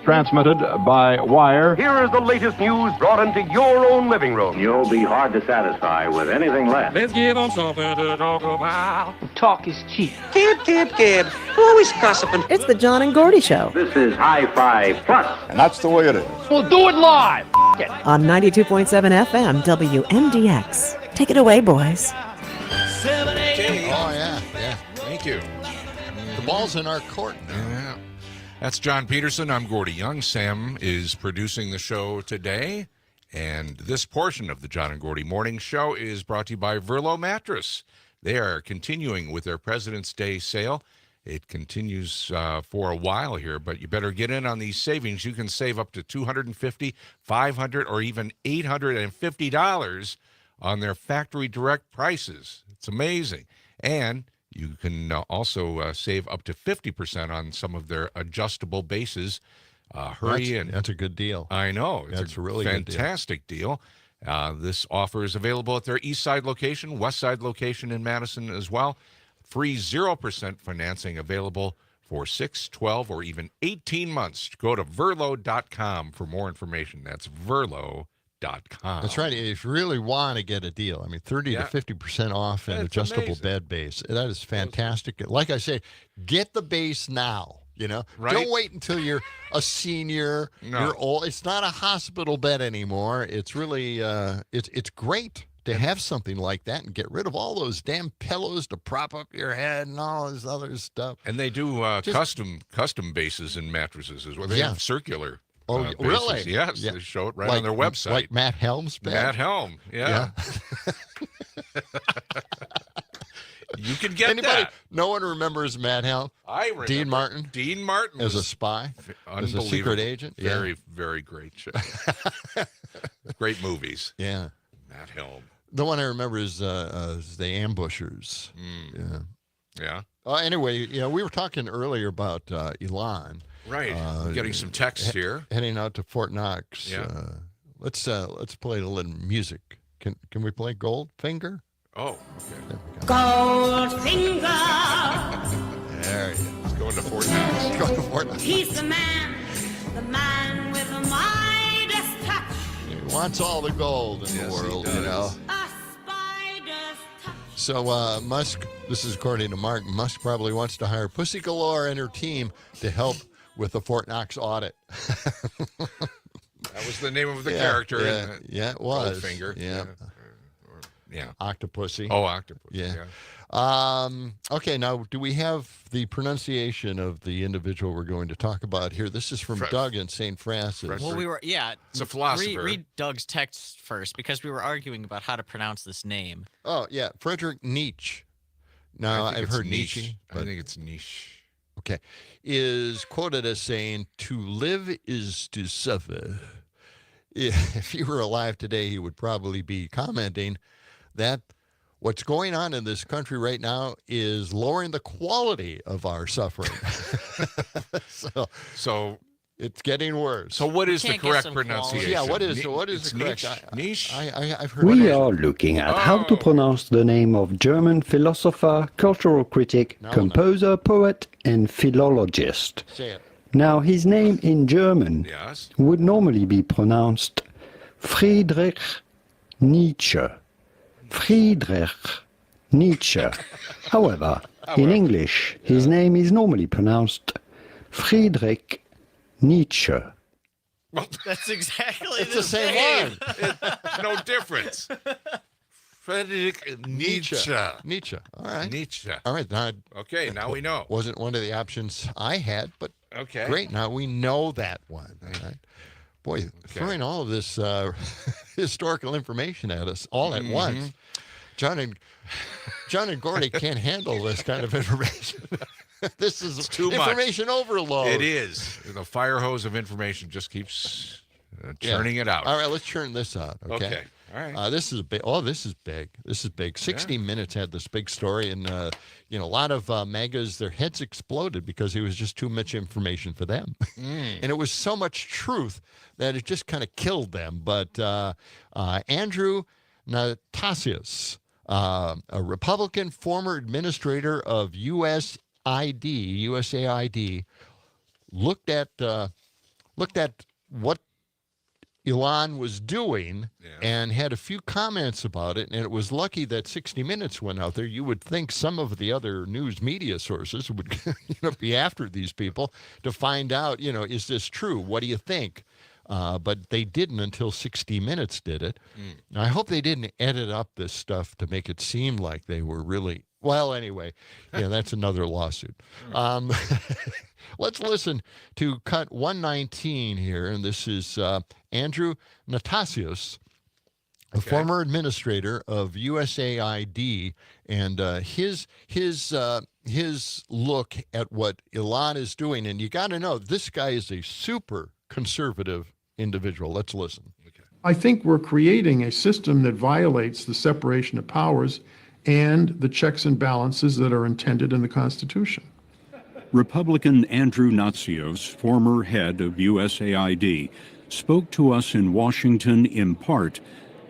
transmitted by wire. Here is the latest news brought into your own living room. You'll be hard to satisfy with anything less. Let's give them something to talk about. Talk is cheap. Gib. Always gossiping. It's the John and Gordy Show. This is Hi-Fi Plus. And that's the way it is. We'll do it live. On 92.7 FM, WMDX. Take it away, boys. Oh, yeah. Thank you. The ball's in our court now. Yeah. That's John Peterson. I'm Gordy Young. Sam is producing the show today. And this portion of the John and Gordy Morning Show is brought to you by Verlo Mattress. They are continuing with their President's Day sale. It continues for a while here, but you better get in on these savings. You can save up to $250, $500, or even $850 on their factory direct prices. It's amazing. And you can also save up to 50% on some of their adjustable bases. That's a good deal. I know. That's a really fantastic deal. This offer is available at their East Side location, West Side location in Madison as well. Free 0% financing available for 6, 12, or even 18 months. Go to verlo.com for more information. That's verlo.com. That's right. If you really want to get a deal, I mean, 30 to 50% off an adjustable bed base. That is fantastic. Like I say, get the base now. Right? Don't wait until you're a senior. No. You're old. It's not a hospital bed anymore. It's really, it's great to have something like that and get rid of all those damn pillows to prop up your head and all this other stuff. And they do custom bases and mattresses as well. They have circular. Oh, really? Yes, they show it right on their website. Like Matt Helm's bed? Matt Helm, yeah. You can get that. No one remembers Matt Helm? I remember. Dean Martin? Dean Martin. As a spy? As a secret agent? Very, very great show. Great movies. Yeah. Matt Helm. The one I remember is The Ambushers. Yeah. Anyway, we were talking earlier about Elon. Right. Getting some texts here. Heading out to Fort Knox. Yeah. Let's play a little music. Can we play Goldfinger? Oh, okay. Goldfinger. There he is. He's going to Fort Knox. Going to Fort Knox. He's the man with the Midas touch. He wants all the gold in the world, A spider's touch. So Musk, this is according to Mark, Musk probably wants to hire Pussy Galore and her team to help with the Fort Knox audit. That was the name of the character. Yeah, it was. Goldfinger. Yeah. Yeah. Octopussy. Oh, Octopus. Yeah. Okay, now, do we have the pronunciation of the individual we're going to talk about here? This is from Doug in St. Francis. Well, it's a philosopher. Read Doug's text first, because we were arguing about how to pronounce this name. Oh, yeah, Friedrich Nietzsche. Now, I've heard Nietzsche. I think it's niche. Okay. Is quoted as saying, "To live is to suffer." If he were alive today, he would probably be commenting that what's going on in this country right now is lowering the quality of our suffering. So it's getting worse. So what is the correct pronunciation? Yeah, what is the correct? Niche? I've heard. We are looking at how to pronounce the name of German philosopher, cultural critic, composer, poet, and philologist. Say it. Now, his name in German would normally be pronounced Friedrich Nietzsche. Friedrich Nietzsche. However, in English, his name is normally pronounced Friedrich Nietzsche. Well, that's exactly it's the same one. No difference. Friedrich Nietzsche. Nietzsche. All right. Nietzsche. All right. Now, okay, now we know. Wasn't one of the options I had, but okay. Great. Now we know that one. All right. Boy, throwing all of this historical information at us all at once. John and Gordy can't handle this kind of information. This is too information much. Overload. It is. The fire hose of information just keeps churning it out. All right, let's churn this out. Okay. All right. This is big. Oh, this is big. This is big. 60 Minutes had this big story, and a lot of MAGAs, their heads exploded because it was just too much information for them, and it was so much truth that it just kind of killed them. But Andrew Natasius, a Republican former administrator of USAID, looked at looked at what Elon was doing and had a few comments about it, and it was lucky that 60 Minutes went out there. You would think some of the other news media sources would be after these people to find out, is this true? What do you think? But they didn't until 60 Minutes did it. I hope they didn't edit up this stuff to make it seem like they were really... Well, anyway, that's another lawsuit. Let's listen to cut 119 here, and this is Andrew Natasios, a former administrator of USAID, and his look at what Elon is doing. And you got to know, this guy is a super conservative individual. Let's listen. I think we're creating a system that violates the separation of powers and the checks and balances that are intended in the Constitution. Republican Andrew Natsios, former head of USAID, spoke to us in Washington in part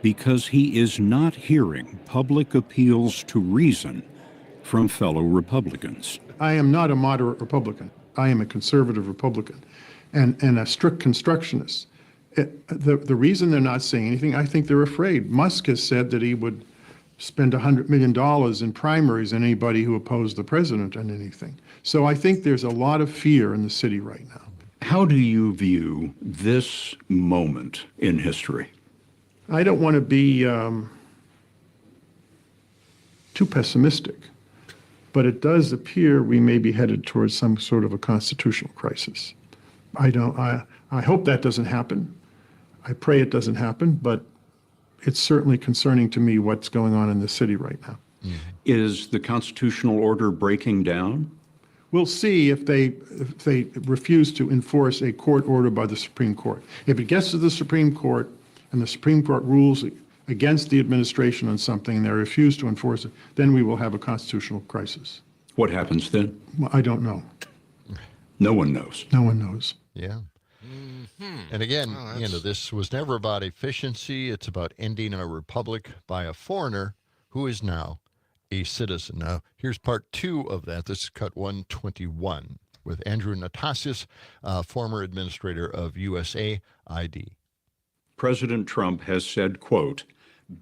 because he is not hearing public appeals to reason from fellow Republicans. I am not a moderate Republican. I am a conservative Republican and a strict constructionist. The reason they're not saying anything, I think they're afraid. Musk has said that he would spend $100 million in primaries on anybody who opposed the president on anything. So I think there's a lot of fear in the city right now. How do you view this moment in history? I don't want to be too pessimistic, but it does appear we may be headed towards some sort of a constitutional crisis. I hope that doesn't happen. I pray it doesn't happen, but it's certainly concerning to me what's going on in the city right now. Is the constitutional order breaking down? We'll see if they refuse to enforce a court order by the Supreme Court. If it gets to the Supreme Court and the Supreme Court rules against the administration on something and they refuse to enforce it, then we will have a constitutional crisis. What happens then? Well, I don't know. No one knows. No one knows. Yeah. And again, this was never about efficiency. It's about ending a republic by a foreigner who is now a citizen. Now, here's part 2 of that. This is cut 121 with Andrew Natasios, former administrator of USAID. President Trump has said, quote,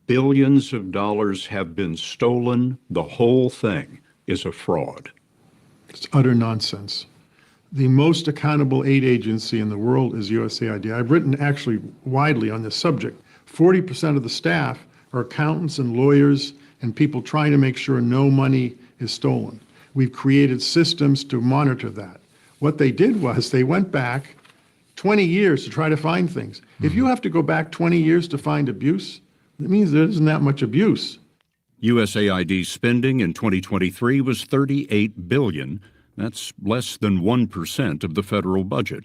billions of dollars have been stolen. The whole thing is a fraud. It's utter nonsense. The most accountable aid agency in the world is USAID. I've written actually widely on this subject. 40% of the staff are accountants and lawyers and people trying to make sure no money is stolen. We've created systems to monitor that. What they did was they went back 20 years to try to find things. If you have to go back 20 years to find abuse, it means there isn't that much abuse. USAID spending in 2023 was $38 billion. That's less than 1% of the federal budget.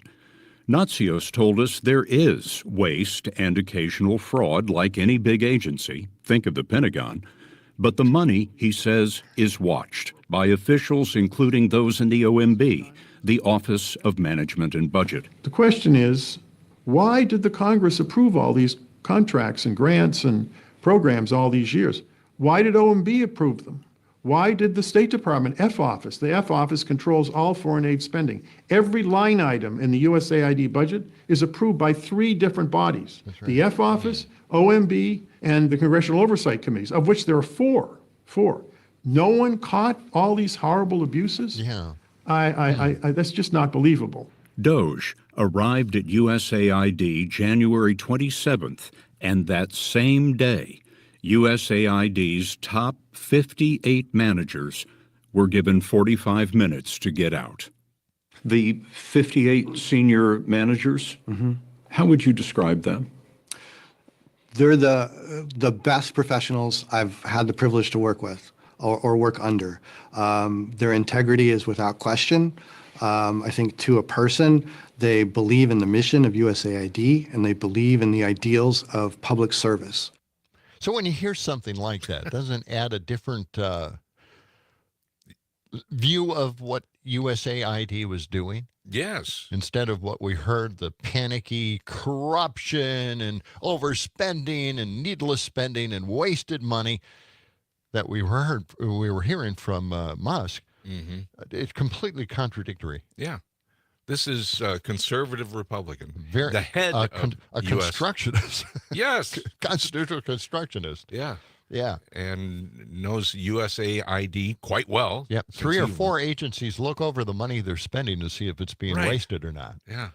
Natsios told us there is waste and occasional fraud like any big agency. Think of the Pentagon. But the money, he says, is watched by officials, including those in the OMB, the Office of Management and Budget. The question is, why did the Congress approve all these contracts and grants and programs all these years? Why did OMB approve them? Why did the State Department, the F office controls all foreign aid spending. Every line item in the USAID budget is approved by 3 different bodies. Right. The F office, OMB, and the Congressional Oversight Committees, of which there are 4. No one caught all these horrible abuses? Yeah. That's just not believable. Doge arrived at USAID January 27th, and that same day, USAID's top 58 managers were given 45 minutes to get out. The 58 senior managers, how would you describe them? They're the best professionals I've had the privilege to work with or work under. Their integrity is without question. I think to a person, they believe in the mission of USAID and they believe in the ideals of public service. So when you hear something like that, doesn't it add a different view of what USAID was doing? Yes. Instead of what we heard, the panicky corruption and overspending and needless spending and wasted money that we were hearing from Musk, it's completely contradictory. Yeah. This is conservative Republican. The head a US. constructionist. Yes. Constitutional constructionist. Yeah. Yeah. And knows USAID quite well. Yep. 3 or 4 agencies look over the money they're spending to see if it's being wasted or not. Yeah.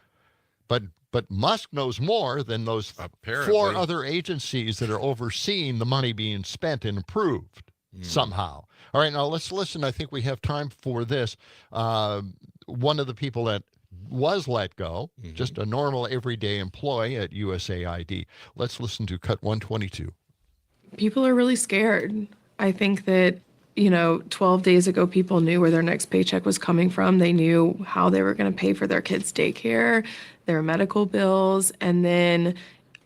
But Musk knows more than those Apparently. 4 other agencies that are overseeing the money being spent and approved somehow. All right, now let's listen. I think we have time for this. One of the people that was let go, just a normal everyday employee at USAID. Let's listen to cut 122. People are really scared. I think that, 12 days ago, people knew where their next paycheck was coming from. They knew how they were going to pay for their kids' daycare, their medical bills, and then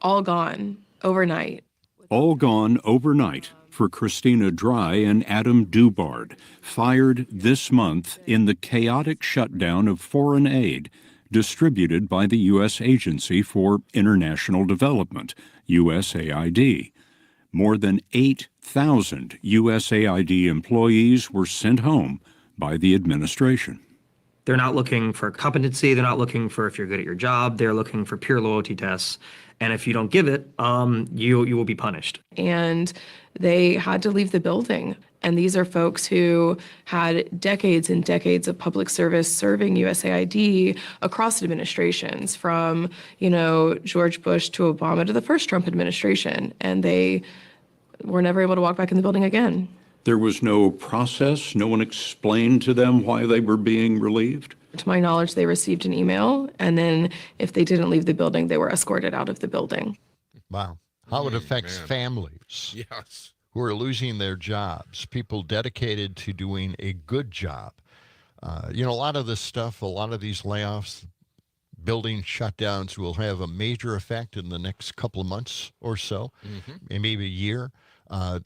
all gone overnight. All gone overnight for Christina Dry and Adam Dubard, fired this month in the chaotic shutdown of foreign aid distributed by the U.S. Agency for International Development, USAID. More than 8,000 USAID employees were sent home by the administration. They're not looking for competency. They're not looking for if you're good at your job. They're looking for pure loyalty tests. And if you don't give it, you will be punished. And they had to leave the building. And these are folks who had decades and decades of public service serving USAID across administrations, from, George Bush to Obama to the first Trump administration. And they were never able to walk back in the building again. There was no process. No one explained to them why they were being relieved. To my knowledge, they received an email, and then if they didn't leave the building, they were escorted out of the building. Wow. How it affects families who are losing their jobs, people dedicated to doing a good job. A lot of this stuff, a lot of these layoffs, building shutdowns will have a major effect in the next couple of months or so, and maybe a year. And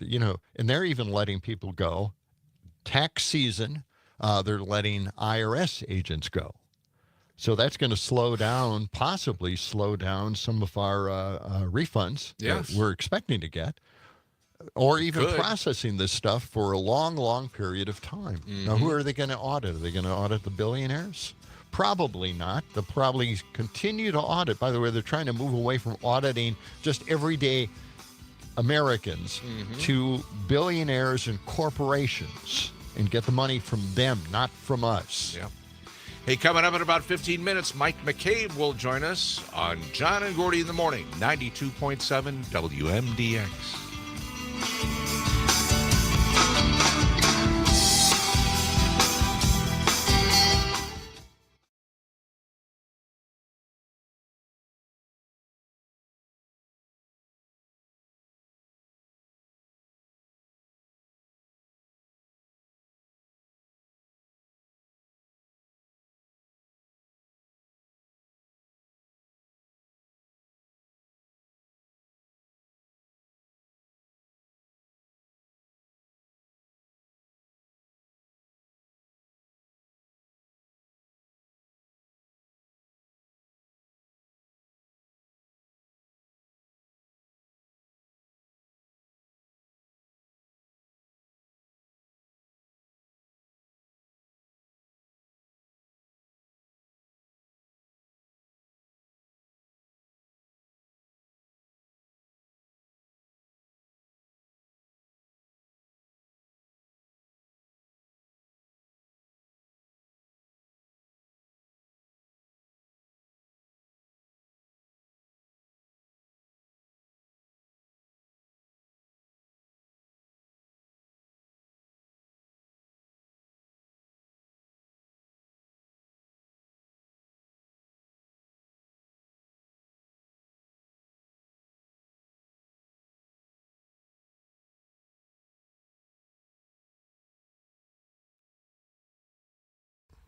they're even letting people go. Tax season, they're letting IRS agents go. So that's going to possibly slow down some of our refunds that we're expecting to get, or even processing this stuff for a long, long period of time. Now, who are they going to audit? Are they going to audit the billionaires? Probably not. They'll probably continue to audit. By the way, they're trying to move away from auditing just everyday Americans to billionaires and corporations and get the money from them, not from us. Yep. Hey, coming up in about 15 minutes, Mike McCabe will join us on John and Gordy in the Morning, 92.7 WMDX.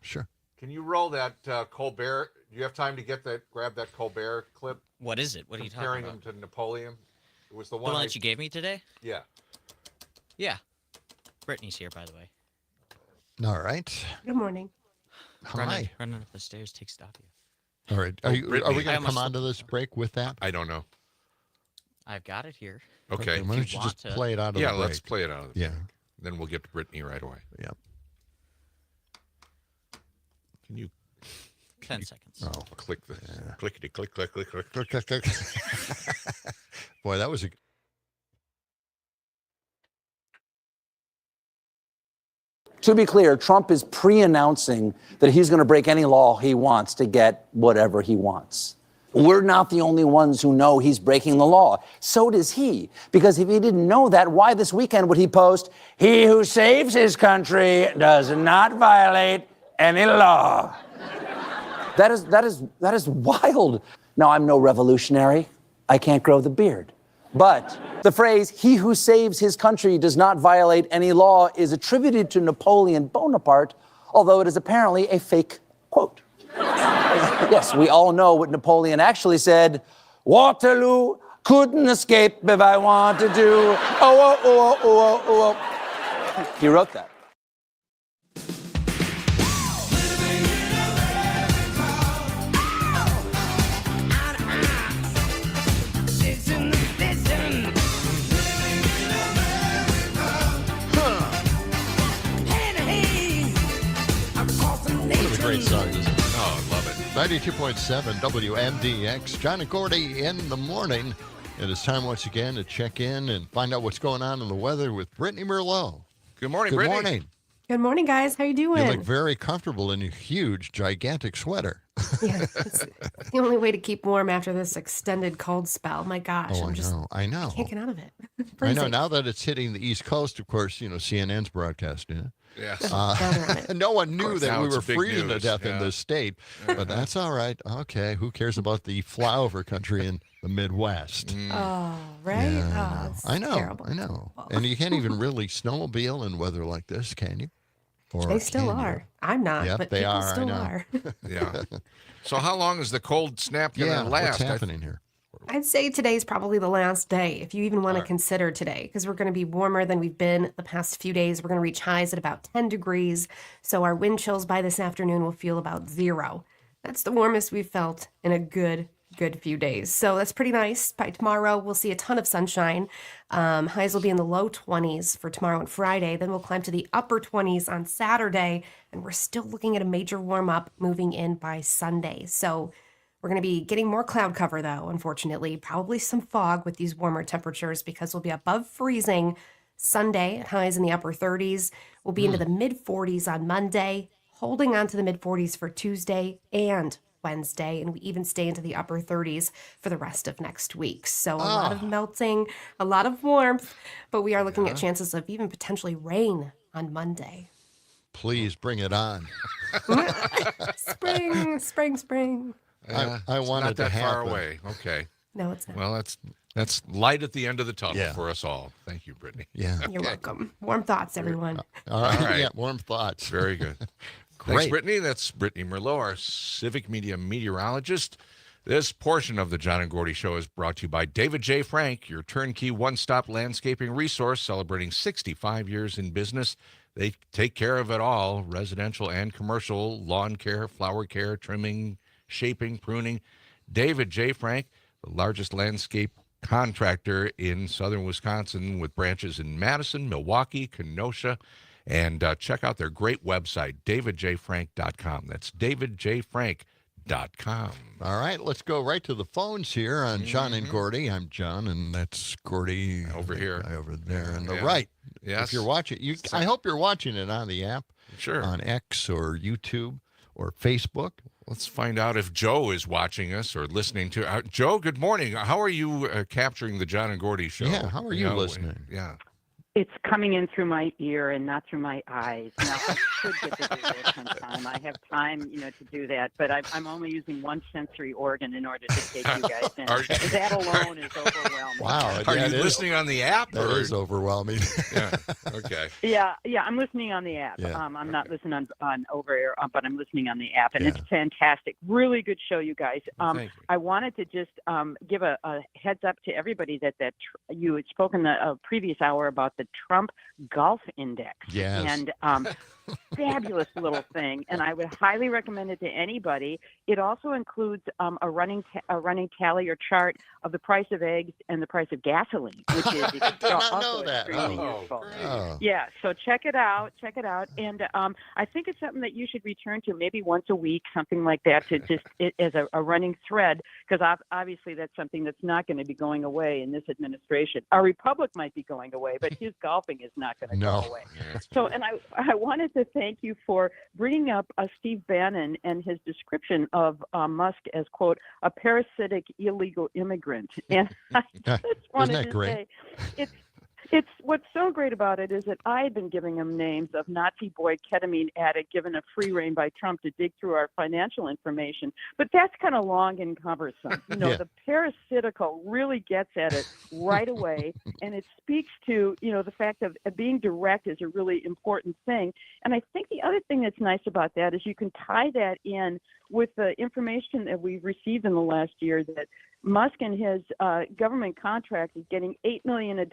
Sure. Can you roll that Colbert? Do you have time to grab that Colbert clip? What is it? What are you talking Comparing about? him to Napoleon. It was the The one one that you gave me today? Yeah. Yeah. Brittany's here, by the way. All right. Good morning. Hi. Running up the stairs takes it off you. All right. Are we going to come onto this break with that? I don't know. I've got it here. Okay. Why don't you just play it out of the break? Yeah, let's play it out of the break. Then we'll get to Brittany right away. Yep. 10 seconds. Oh, click the clickety click click click click. Click, click, click. Boy, that was a. To be clear, Trump is pre-announcing that he's going to break any law he wants to get whatever he wants. We're not the only ones who know he's breaking the law. So does he. Because if he didn't know that, why this weekend would he post, "He who saves his country does not violate any law"? That is wild. Now, I'm no revolutionary. I can't grow the beard. But the phrase, "he who saves his country does not violate any law," is attributed to Napoleon Bonaparte, although it is apparently a fake quote. Yes, we all know what Napoleon actually said. "Waterloo couldn't escape if I wanted to. Oh, oh, oh, oh, oh, oh." He wrote that. Great song, isn't it? Oh, I love it. 92.7 WMDX. John and Gordy in the morning. It is time once again to check in and find out what's going on in the weather with Brittany Merlot. Good morning, Good Brittany. morning. Good morning, guys. How you doing? You look very comfortable in your huge, gigantic sweater. Yeah, it's the only way to keep warm after this extended cold spell. My gosh, Oh, I know. I can't get out of it. I know. Freezing. Now that it's hitting the East Coast, of course, CNN's broadcasting it. Yes. No one knew that we it's were big freezing to news, death yeah. in this state, but that's all right. Okay, who cares about the flyover country in the Midwest? Oh, right? Yeah. Oh, it's I know, terrible. I know. And you can't even really snowmobile in weather like this, can you? Or They still can you? are. I'm not, Yep, but they people are. I still know. are. Yeah. So how long is the cold snap going to last? What's happening here? I'd say today's probably the last day, if you even want to consider today, because we're going to be warmer than we've been the past few days. We're going to reach highs at about 10 degrees. So our wind chills by this afternoon will feel about 0. That's the warmest we've felt in a good few days. So that's pretty nice. By tomorrow, we'll see a ton of sunshine. Highs will be in the low 20s for tomorrow and Friday. Then we'll climb to the upper 20s on Saturday. And we're still looking at a major warm up moving in by Sunday. So we're going to be getting more cloud cover, though, unfortunately. Probably some fog with these warmer temperatures because we'll be above freezing Sunday at highs in the upper 30s. We'll be into the mid-40s on Monday, holding on to the mid-40s for Tuesday and Wednesday, and we even stay into the upper 30s for the rest of next week. So a lot of melting, a lot of warmth, but we are looking at chances of even potentially rain on Monday. Please bring it on. Spring. I wanted not to that far happen. away. Okay. No, it's not. Well, that's light at the end of the tunnel Yeah. for us all. Thank you, Brittany. Yeah. You're welcome. Warm thoughts, everyone. All right. All right. Yeah, warm thoughts. Very good. Great. Thanks, Brittany. That's Brittany Merlot, our civic media meteorologist. This portion of the John and Gordy Show is brought to you by David J. Frank, your turnkey one-stop landscaping resource, celebrating 65 years in business. They take care of it all, residential and commercial, lawn care, flower care, trimming, shaping, pruning. David J. Frank, the largest landscape contractor in southern Wisconsin with branches in Madison, Milwaukee, Kenosha, and check out their great website, davidjfrank.com. That's davidjfrank.com. All right, let's go right to the phones here on John and Gordy. I'm John, and that's Gordy Over here. over there on the Yeah. right. Yes. If you're watching, I hope you're watching it on the app, Sure. on X or YouTube or Facebook. Let's find out if Joe is watching us or listening to. Joe, good morning. How are you capturing the John and Gordy Show? Yeah, how are you listening? Yeah. It's coming in through my ear and not through my eyes. Now, I should get to do that sometime. I have time, to do that, but I'm only using one sensory organ in order to take you guys in. That alone is overwhelming. Wow. Are you listening on the app? That is overwhelming. Yeah. Okay. Yeah, I'm listening on the app. Yeah. I'm not listening on over air, but I'm listening on the app, and it's fantastic. Really good show, you guys. Thank you. I wanted to just give a heads up to everybody that you had spoken the previous hour about the Trump Golf Index. Yes. And fabulous little thing, and I would highly recommend it to anybody. It also includes a running tally or chart of the price of eggs and the price of gasoline, which is also extremely useful. Yeah, so check it out. And I think it's something that you should return to maybe once a week, something like that, to just as a running thread, because obviously that's something that's not going to be going away in this administration. Our republic might be going away, but his golfing is not going to go away. So, and I wanted to thank you for bringing up Steve Bannon and his description of Musk as, quote, a parasitic illegal immigrant. And I just wanted to say, it's what's so great about it is that I had been giving him names of Nazi boy, ketamine addict, given a free rein by Trump to dig through our financial information. But that's kind of long and cumbersome. The parasitical really gets at it right away, and it speaks to, the fact of being direct is a really important thing. And I think the other thing that's nice about that is you can tie that in with the information that we've received in the last year that Musk and his government contract is getting $8 million a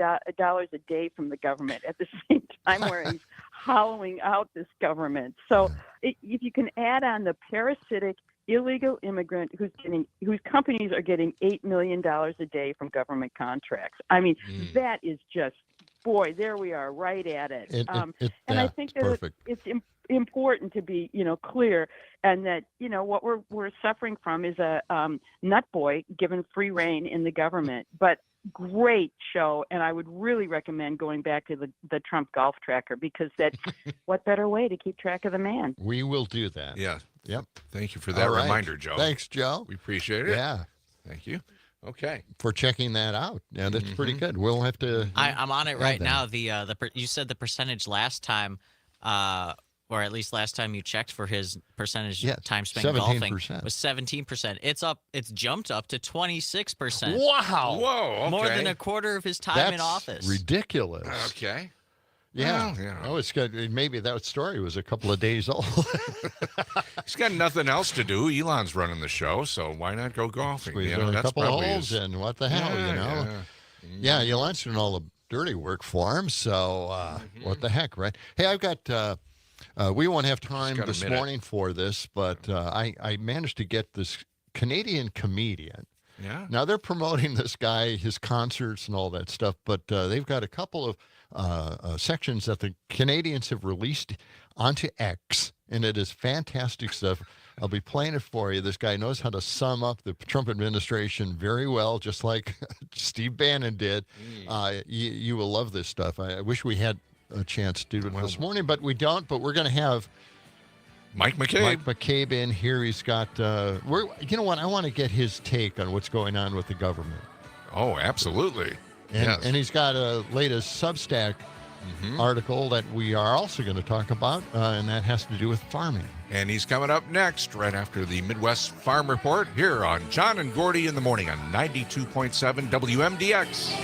day from the government at the same time where he's hollowing out this government. So if you can add on the parasitic illegal immigrant whose companies are getting $8 million a day from government contracts, I mean, that is just, boy, there we are right at it. And I think that it's important to be, clear, and that, what we're suffering from is a nut boy given free rein in the government. But great show, and I would really recommend going back to the Trump Golf Tracker, because what better way to keep track of the man? We will do that. Yeah. Yep. Thank you for that reminder, Joe. Thanks, Joe. We appreciate it. Yeah. Thank you. Okay. For checking that out. Yeah, that's pretty good. We'll have to. I'm on it right now. You said the percentage last time, or at least last time you checked for his percentage time spent golfing was 17%. It's jumped up to 26%. Wow. Whoa. Okay. More than a quarter of his time in office. Ridiculous. Okay. Yeah. Oh, it's good. Maybe that story was a couple of days old. He's got nothing else to do. Elon's running the show, so why not go golfing? Squeeze a couple of holes in. What the hell, Yeah, Elon's doing all the dirty work for him, so what the heck, right? Hey, I've got... we won't have time this morning for this, but I managed to get this Canadian comedian. Yeah. Now, they're promoting this guy, his concerts and all that stuff, but they've got a couple of sections that the Canadians have released onto X, and it is fantastic stuff. I'll be playing it for you. This guy knows how to sum up the Trump administration very well, just like Steve Bannon did. You will love this stuff. I wish we had a chance to do it this morning, but we don't. But we're going to have Mike McCabe in here. He's got you know what, I want to get his take on what's going on with the government. Oh, absolutely. And he's got a latest Substack article that we are also going to talk about, and that has to do with farming. And he's coming up next, right after the Midwest Farm Report, here on John and Gordy in the Morning on 92.7 WMDX.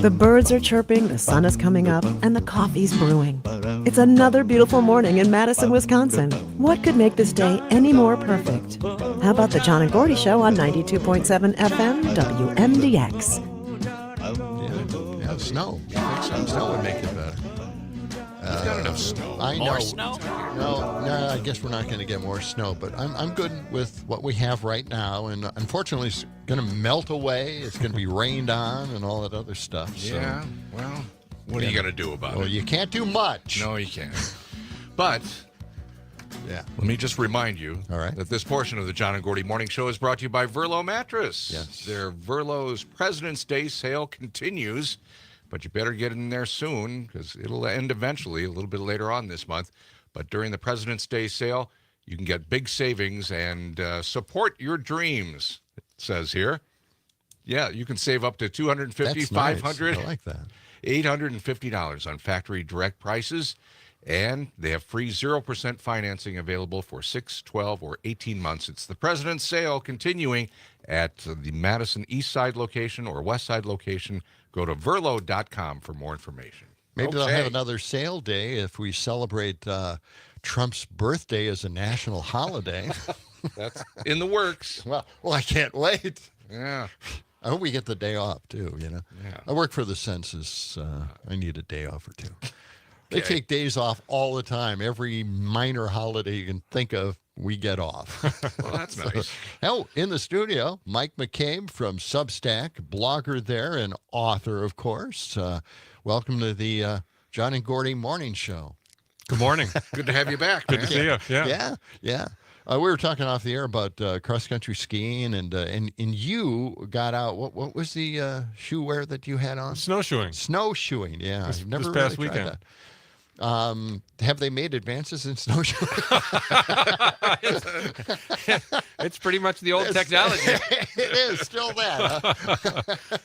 The birds are chirping, the sun is coming up, and the coffee's brewing. It's another beautiful morning in Madison, Wisconsin. What could make this day any more perfect? How about the John and Gordy Show on 92.7 FM WMDX? Yeah, snow. I think some snow would make it better. We've got enough snow. I know. More snow? No, I guess we're not going to get more snow, but I'm good with what we have right now, and unfortunately it's going to melt away. It's going to be rained on and all that other stuff. So, Yeah, well, what are you going to do about it? Well, you can't do much. No, you can't. But yeah, let me just remind you that this portion of the John and Gordy Morning Show is brought to you by Verlo Mattress. Yes. Their Verlo's President's Day sale continues, but you better get in there soon because it'll end eventually, a little bit later on this month. But during the President's Day sale, you can get big savings and support your dreams, it says here. Yeah, you can save up to $250, That's nice. $500, I like that. $850 on factory direct prices. And they have free 0% financing available for 6, 12, or 18 months. It's the President's Sale continuing at the Madison East Side location or West Side location. Go to verlo.com for more information. Maybe they'll have another sale day if we celebrate Trump's birthday as a national holiday. That's in the works. Well, I can't wait. Yeah. I hope we get the day off, too, you know. Yeah. I work for the census. I need a day off or two. They Okay. take days off all the time. Every minor holiday you can think of, we get off. Well, that's nice. Oh, in the studio, Mike McCabe from Substack, blogger there and author, of course. Welcome to the John and Gordy Morning Show. Good morning. Good to have you back. Good man. to see you. Yeah. We were talking off the air about cross-country skiing, and you got out. What was the shoe wear that you had on? Snowshoeing. Snowshoeing, yeah. This I've never past really tried weekend. that. Have they made advances in snowshoeing? It's pretty much the old technology. It is still that. Huh?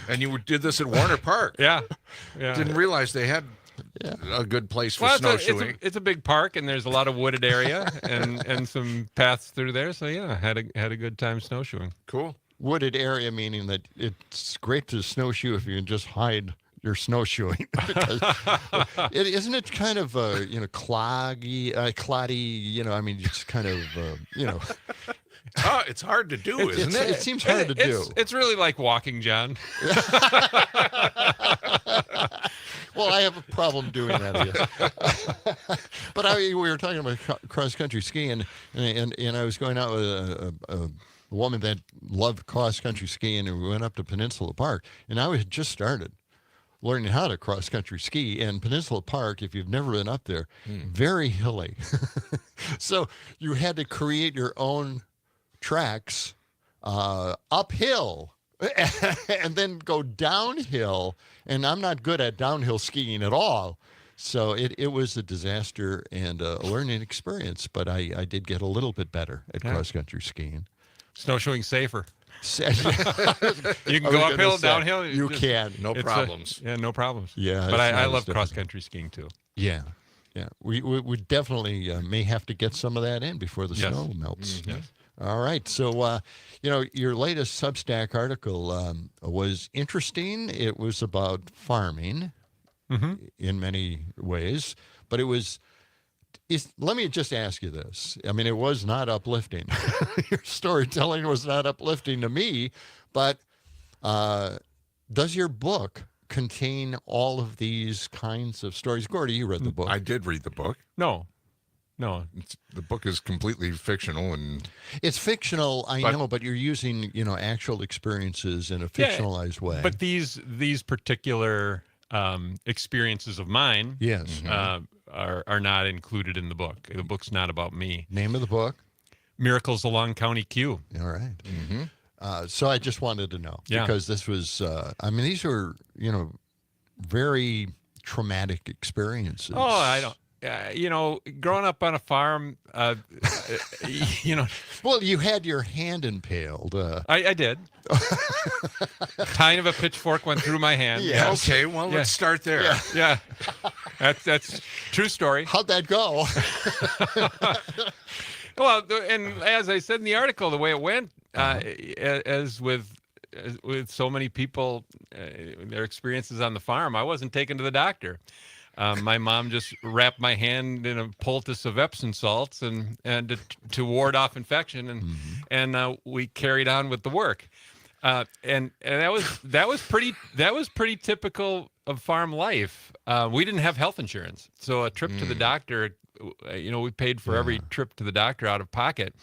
And you did this at Warner Park. Yeah. Didn't realize they had a good place for Well, snowshoeing. it's a big park, and there's a lot of wooded area and some paths through there. So yeah, had a good time snowshoeing. Cool. Wooded area, meaning that it's great to snowshoe if you can just hide your snowshoeing. Isn't it kind of cloddy? I mean, just kind of It's hard to do, isn't it? It seems hard to do. It's really like walking, John. Well, I have a problem doing that, I guess. But we were talking about cross-country skiing, and I was going out with a woman that loved cross-country skiing, and we went up to Peninsula Park, and I had just started learning how to cross-country ski. And Peninsula Park, if you've never been up there, very hilly. So you had to create your own tracks uphill and then go downhill. And I'm not good at downhill skiing at all. So it was a disaster and a learning experience, but I did get a little bit better at cross-country skiing. Snowshoeing safer. You can go uphill, downhill. You can. No problems. No problems. Yeah. But I love cross-country skiing, too. Yeah. We definitely may have to get some of that in before the snow melts. Yes. All right. So, your latest Substack article was interesting. It was about farming in many ways, but let me just ask you this. I mean, it was not uplifting. Your storytelling was not uplifting to me, but does your book contain all of these kinds of stories? Gordy, you read the book. I did read the book. No. The book is completely fictional, and it's fictional. I know, but you're using actual experiences in a fictionalized way. But these particular experiences of mine, yes, are not included in the book. The book's not about me. Name of the book? Miracles Along County Q. All right. So I just wanted to know because this was. These were very traumatic experiences. Oh, I don't. Growing up on a farm, Well, you had your hand impaled. I did. Kind of a pitchfork went through my hand. Yeah. Yes. Okay, well, let's start there. Yeah. That's true story. How'd that go? Well, and as I said in the article, the way it went, as with with so many people, their experiences on the farm, I wasn't taken to the doctor. My mom just wrapped my hand in a poultice of Epsom salts and to ward off infection, and we carried on with the work. And that was pretty typical of farm life. We didn't have health insurance, so a trip to the doctor, we paid for every trip to the doctor out of pocket.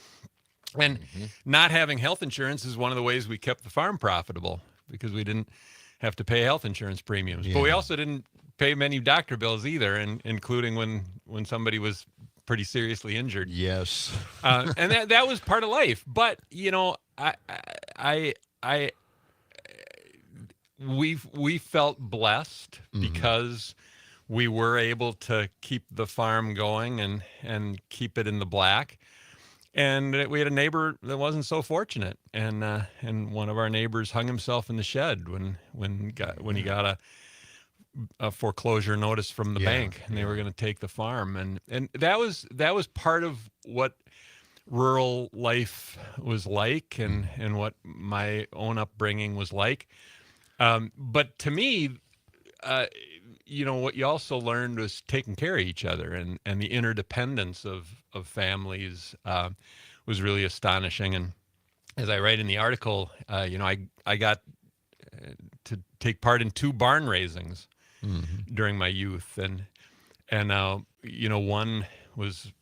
And not having health insurance is one of the ways we kept the farm profitable, because we didn't have to pay health insurance premiums. But we also didn't pay many doctor bills either, including when somebody was pretty seriously injured. Yes. And that was part of life. But we felt blessed because we were able to keep the farm going and keep it in the black. And we had a neighbor that wasn't so fortunate, and one of our neighbors hung himself in the shed when he got a foreclosure notice from the bank, and they were going to take the farm, and that was part of what rural life was like, and what my own upbringing was like. But to me, what you also learned was taking care of each other, and the interdependence of families was really astonishing. And as I write in the article, I got to take part in 2 barn raisings during my youth, and one was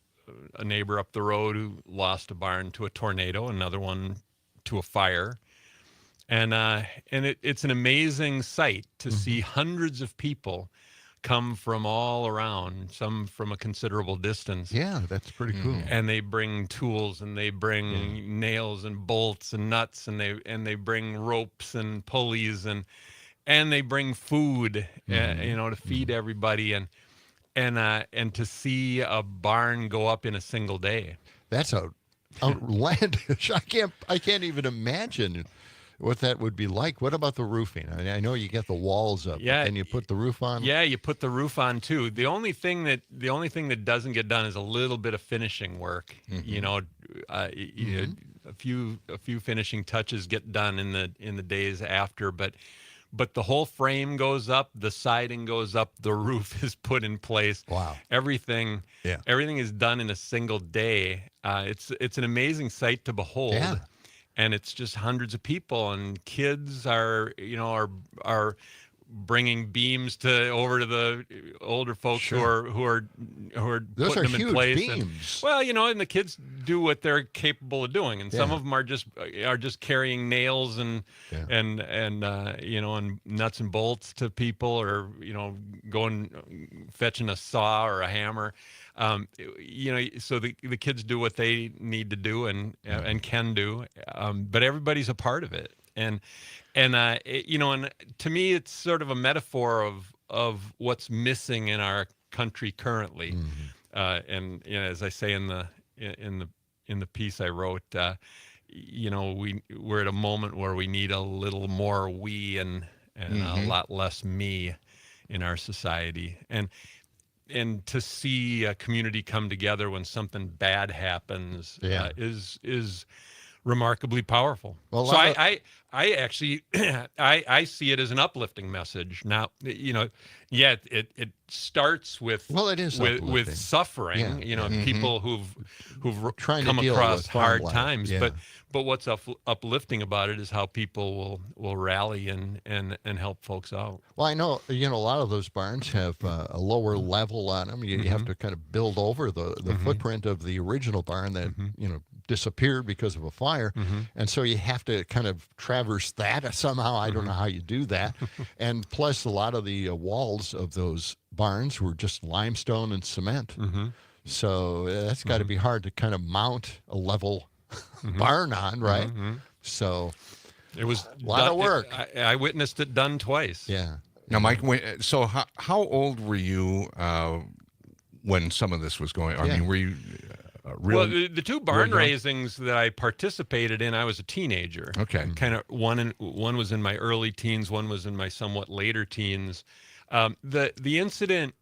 a neighbor up the road who lost a barn to a tornado, another one to a fire. And it's an amazing sight to see hundreds of people come from all around, some from a considerable distance. Yeah, that's pretty cool. And they bring tools, and they bring nails and bolts and nuts, and they bring ropes and pulleys, and they bring food, to feed everybody, and to see a barn go up in a single day. That's outlandish. I can't even imagine what that would be like. What about the roofing? I know you get the walls up, and you put the roof on. Yeah, you put the roof on too. The only thing that doesn't get done is a little bit of finishing work. A few finishing touches get done in the days after, but the whole frame goes up, the siding goes up, the roof is put in place. Wow. Everything is done in a single day. It's an amazing sight to behold. Yeah. And it's just hundreds of people, and kids are bringing beams over to the older folks who are Those putting them in place. Beams. And the kids do what they're capable of doing, and some of them are just carrying nails and nuts and bolts to people, or going fetching a saw or a hammer. So the kids do what they need to do and can do, but everybody's a part of it. And to me, it's sort of a metaphor of what's missing in our country currently. As I say in the piece I wrote, we're at a moment where we need a little more we and a lot less me in our society. And to see a community come together when something bad happens is remarkably powerful. Well, so I actually I see it as an uplifting message. Now, it starts with with suffering. People who've come across hard times. But what's uplifting about it is how people will rally and help folks out. Well, I know a lot of those barns have a lower level on them. You have to kind of build over the footprint of the original barn that disappeared because of a fire, and so you have to kind of traverse that somehow. I don't know how you do that. And plus, a lot of the walls of those barns were just limestone and cement. So that's got to be hard to kind of mount a level barn on, right? So it was a lot of work. I witnessed it done twice. Yeah. Now, Mike, so how old were you when some of this was going on? I mean, were you really? Well, the 2 barn raisings that I participated in, I was a teenager. Okay. Kind of one was in my early teens, one was in my somewhat later teens. The incident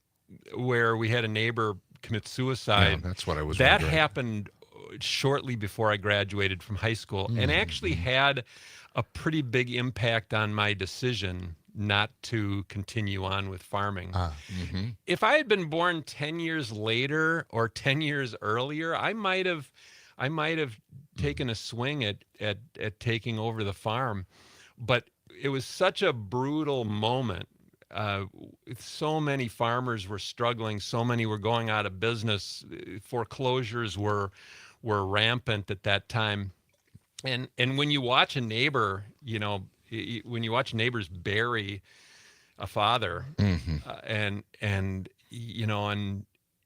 where we had a neighbor commit suicide, that's what I was that wondering. happened shortly before I graduated from high school, and actually had a pretty big impact on my decision not to continue on with farming. If I had been born 10 years later or 10 years earlier, I might have taken a swing at taking over the farm. But it was such a brutal moment. So many farmers were struggling. So many were going out of business. Foreclosures were rampant at that time. And when you watch a neighbor, when you watch neighbors bury a father, and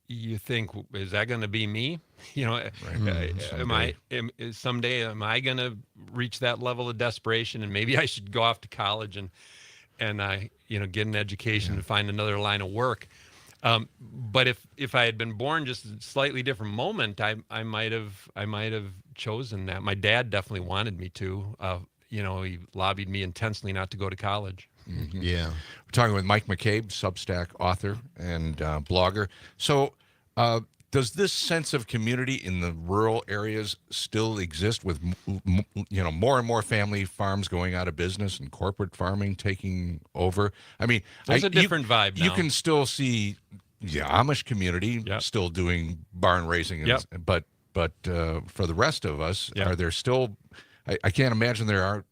you think, is that going to be me? Someday am I going to reach that level of desperation, and maybe I should go off to college and I get an education and find another line of work. But if I had been born just a slightly different moment, I might have chosen that. My dad definitely wanted me to. He lobbied me intensely not to go to college. Yeah. We're talking with Mike McCabe, Substack author and blogger. So does this sense of community in the rural areas still exist with, more and more family farms going out of business and corporate farming taking over? I mean, there's a different vibe now. You can still see the Amish community still doing barn raising, but for the rest of us, are there still? I can't imagine there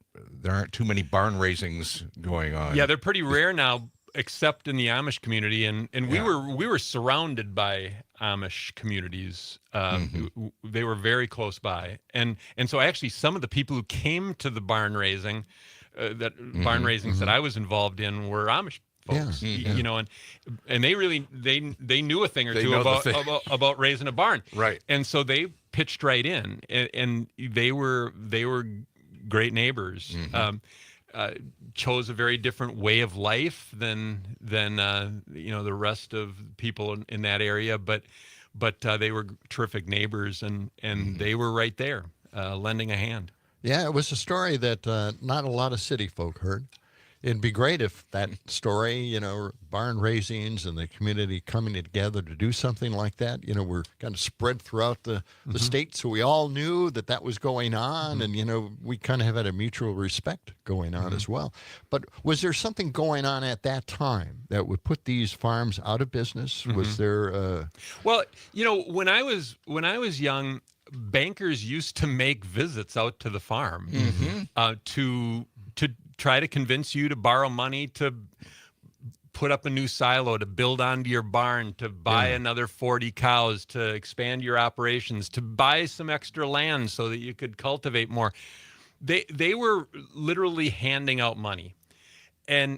aren't too many barn raisings going on. Yeah, they're pretty rare now, except in the Amish community, and we were surrounded by Amish communities. They were very close by, and so actually some of the people who came to the barn raising, barn raisings that I was involved in, were Amish folks. And they really they knew a thing or two about raising a barn, right? And so they pitched right in, and they were great neighbors. Chose a very different way of life than the rest of people in that area, but they were terrific neighbors, and they were right there lending a hand. Yeah, it was a story that not a lot of city folk heard. It'd be great if that story, barn raisings and the community coming together to do something like that, were kind of spread throughout the state, so we all knew that was going on, and, we kind of have had a mutual respect going on as well. But was there something going on at that time that would put these farms out of business? Was there? Well, when I was young, bankers used to make visits out to the farm to try to convince you to borrow money to put up a new silo, to build onto your barn, to buy another 40 cows, to expand your operations, to buy some extra land so that you could cultivate more. They were literally handing out money. And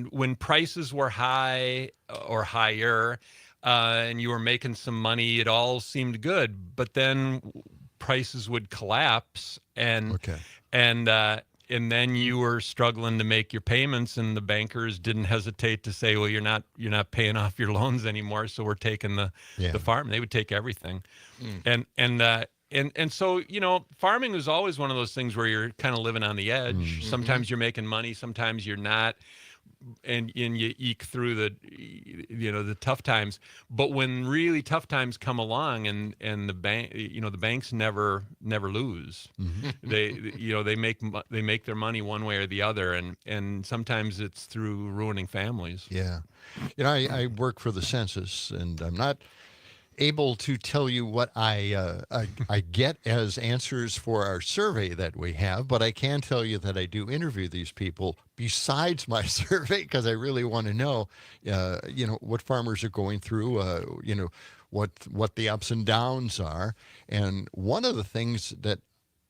when prices were high or higher, and you were making some money, it all seemed good. But then prices would collapse, and then you were struggling to make your payments, and the bankers didn't hesitate to say, well, you're not paying off your loans anymore, so we're taking the farm. They would take everything. And so, farming was always one of those things where you're kind of living on the edge. Sometimes you're making money, sometimes you're not. And you eke through the tough times. But when really tough times come along, and the banks never lose. They make their money one way or the other, and sometimes it's through ruining families. Yeah, I work for the census, and I'm not able to tell you what I get as answers for our survey that we have, but I can tell you that I do interview these people besides my survey, because I really want to know, what farmers are going through, what the ups and downs are. And one of the things that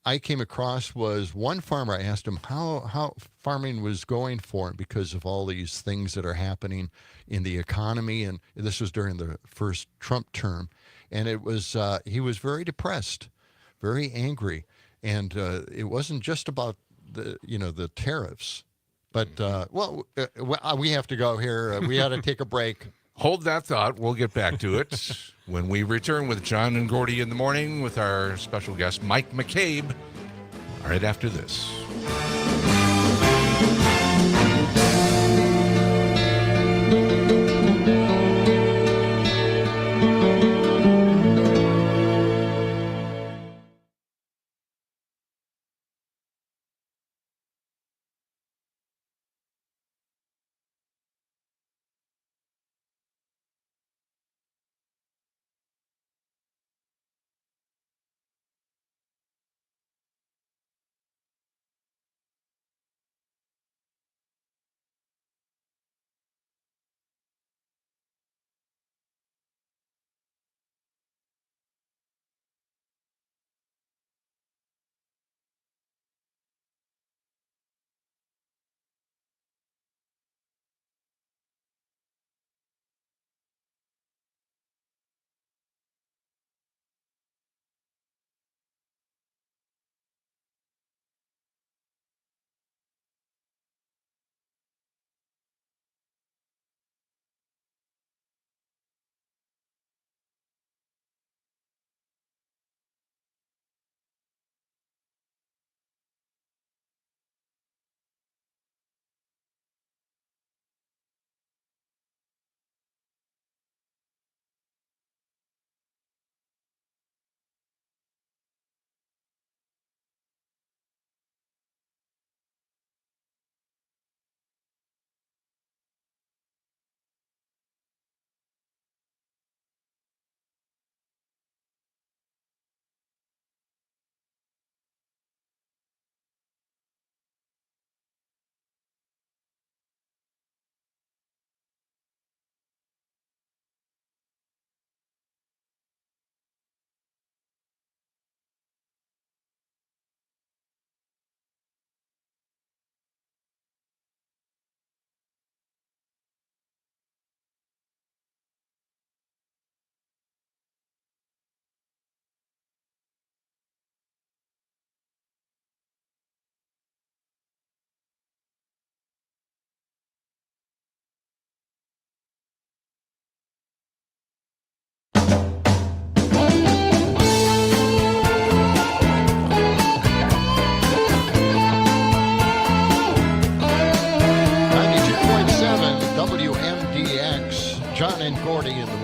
I came across was one farmer. I asked him how farming was going for him because of all these things that are happening in the economy, and this was during the first Trump term, and it was he was very depressed, very angry, and it wasn't just about the tariffs, but we have to go here. We ought to take a break. Hold that thought. We'll get back to it when we return with John and Gordy in the morning with our special guest, Mike McCabe, right after this.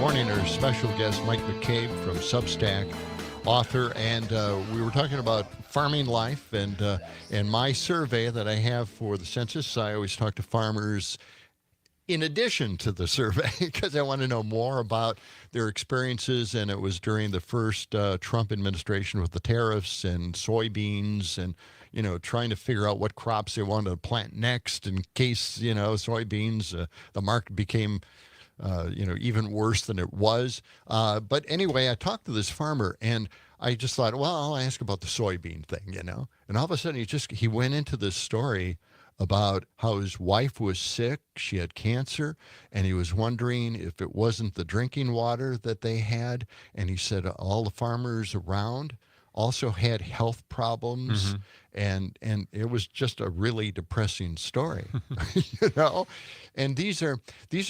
morning, our special guest, Mike McCabe from Substack, author, and we were talking about farming life and my survey that I have for the census. I always talk to farmers in addition to the survey because I want to know more about their experiences, and it was during the first Trump administration with the tariffs and soybeans and trying to figure out what crops they wanted to plant next in case, soybeans, the market became, even worse than it was. But anyway, I talked to this farmer and I just thought, well, I'll ask about the soybean thing, and all of a sudden he went into this story about how his wife was sick, she had cancer, and he was wondering if it wasn't the drinking water that they had. And he said all the farmers around also had health problems, and it was just a really depressing story, And these are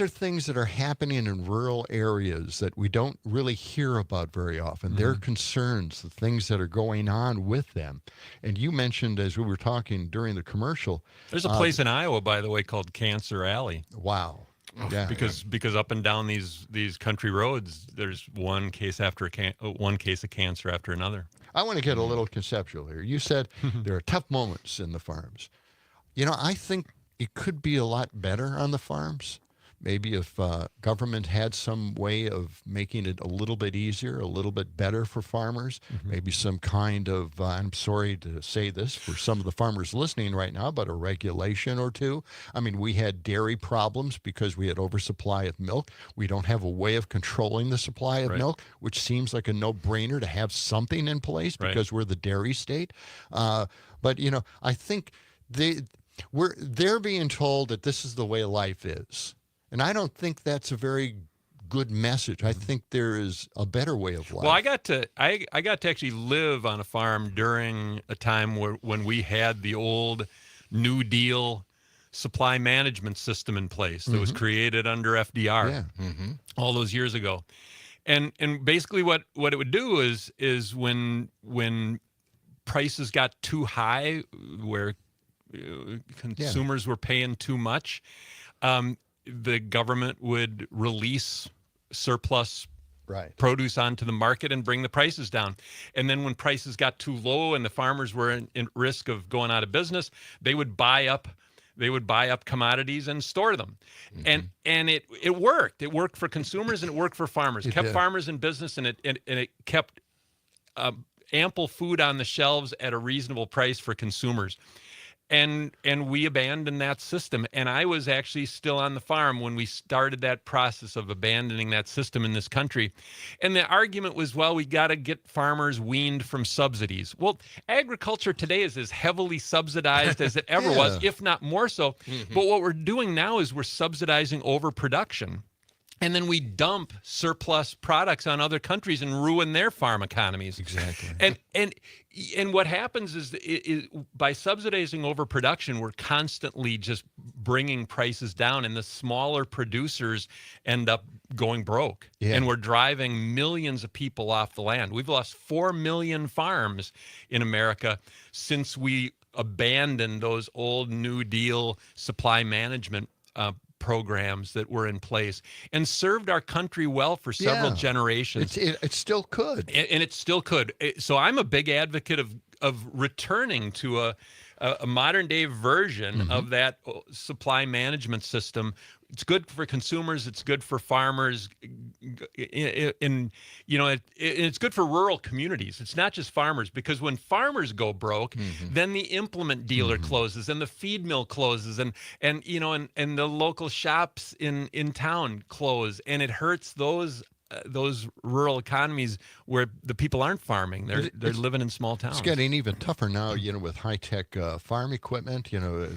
things that are happening in rural areas that we don't really hear about very often. Their concerns, the things that are going on with them. And you mentioned, as we were talking during the commercial, there's a place in Iowa, by the way, called Cancer Alley. Wow. Yeah, because up and down these country roads, there's one case of cancer after another. I want to get a little conceptual here. You said there are tough moments in the farms. I think it could be a lot better on the farms. Maybe if government had some way of making it a little bit easier, a little bit better for farmers, maybe some kind of, I'm sorry to say this for some of the farmers listening right now, but a regulation or two. I mean, we had dairy problems because we had oversupply of milk. We don't have a way of controlling the supply of milk, which seems like a no-brainer to have something in place because we're the dairy state. But, I think they're being told that this is the way life is. And I don't think that's a very good message. I think there is a better way of life. Well, I got to actually live on a farm during a time when we had the old New Deal supply management system in place that was created under FDR all those years ago. And basically what it would do is when prices got too high, where consumers were paying too much, the government would release surplus produce onto the market and bring the prices down. And then when prices got too low and the farmers were in risk of going out of business, they would buy up commodities and store them. And it worked. It worked for consumers and it worked for farmers. It kept farmers in business, and it kept ample food on the shelves at a reasonable price for consumers. And we abandoned that system. And I was actually still on the farm when we started that process of abandoning that system in this country. And the argument was, well, we got to get farmers weaned from subsidies. Well, agriculture today is as heavily subsidized as it ever was, if not more so. But what we're doing now is we're subsidizing overproduction. And then we dump surplus products on other countries and ruin their farm economies. Exactly. And what happens is by subsidizing overproduction, we're constantly just bringing prices down, and the smaller producers end up going broke. And we're driving millions of people off the land. We've lost 4 million farms in America since we abandoned those old New Deal supply management programs that were in place and served our country well for several generations. It still could. And it still could. So I'm a big advocate of returning to a modern day version of that supply management system. It's good for consumers. It's good for farmers. And it's good for rural communities. It's not just farmers, because when farmers go broke, then the implement dealer closes and the feed mill closes and the local shops in town close, and it hurts those rural economies where the people aren't farming. They're living in small towns. It's getting even tougher now, with high-tech farm equipment.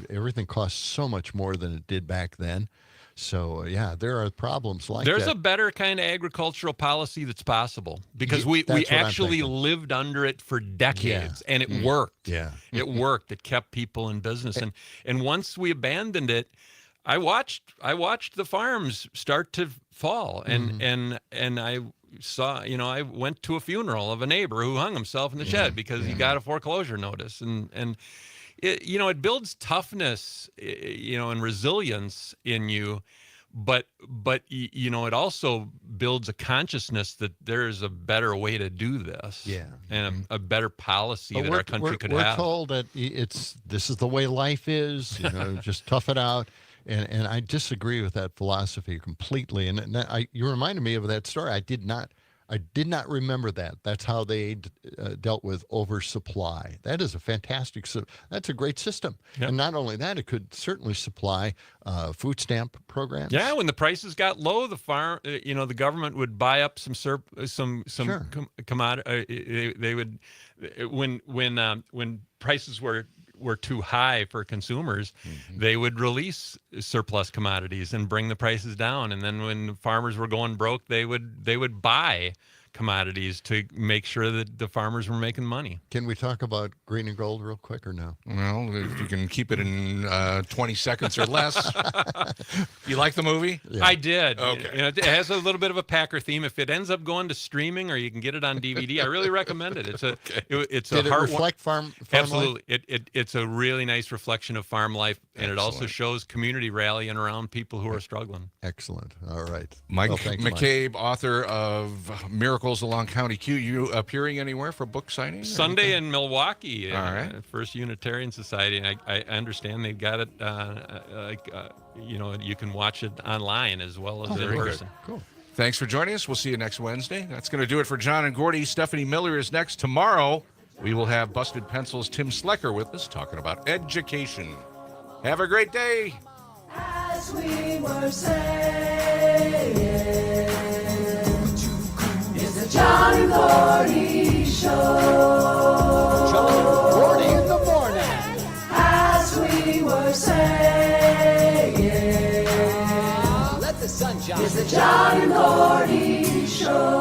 Everything costs so much more than it did back then. So, there are problems like that. There's a better kind of agricultural policy that's possible, because we actually lived under it for decades, and it worked. It worked. It kept people in business. And once we abandoned it, I watched the farms start to fall, and I saw, I went to a funeral of a neighbor who hung himself in the shed because he got a foreclosure notice, and it builds toughness, and resilience in you, but you know, it also builds a consciousness that there's a better way to do this. Yeah. And a better policy that our country could we're have. We're told that this is the way life is, you know, just tough it out. And I disagree with that philosophy completely. And you reminded me of that story. I did not remember that. That's how they dealt with oversupply. That is a fantastic. That's a great system. Yep. And not only that, it could certainly supply food stamp programs. Yeah, when the prices got low, the government would buy up some Sure. commodity. They would when prices were too high for consumers, they would release surplus commodities and bring the prices down. And then when farmers were going broke, they would buy commodities to make sure that the farmers were making money. Can we talk about green and gold real quick or no? Well, if you can keep it in 20 seconds or less. You like the movie? Yeah. I did. Okay. You know, it has a little bit of a Packer theme. If it ends up going to streaming or you can get it on DVD, I really recommend it. It's Did it reflect farm Absolutely. life? It's a really nice reflection of farm life, and Excellent. it also shows community rallying around people who are struggling. Excellent. All right. Mike Thanks, McCabe, author of Miracles Along County Q. You appearing anywhere for book signing? Sunday in Milwaukee, All right. First Unitarian Society. And I understand they've got it, you know, you can watch it online as well as in very person. good. Cool. Thanks for joining us. We'll see you next Wednesday. That's going to do it for John and Gordy. Stephanie Miller is next. Tomorrow, we will have Busted Pencil's Tim Slecker with us talking about education. Have a great day. As we were saying, it's the John and Gordy Show. John and Gordy in the morning. As we were saying, let the sun shine. it's the John and Gordy Show.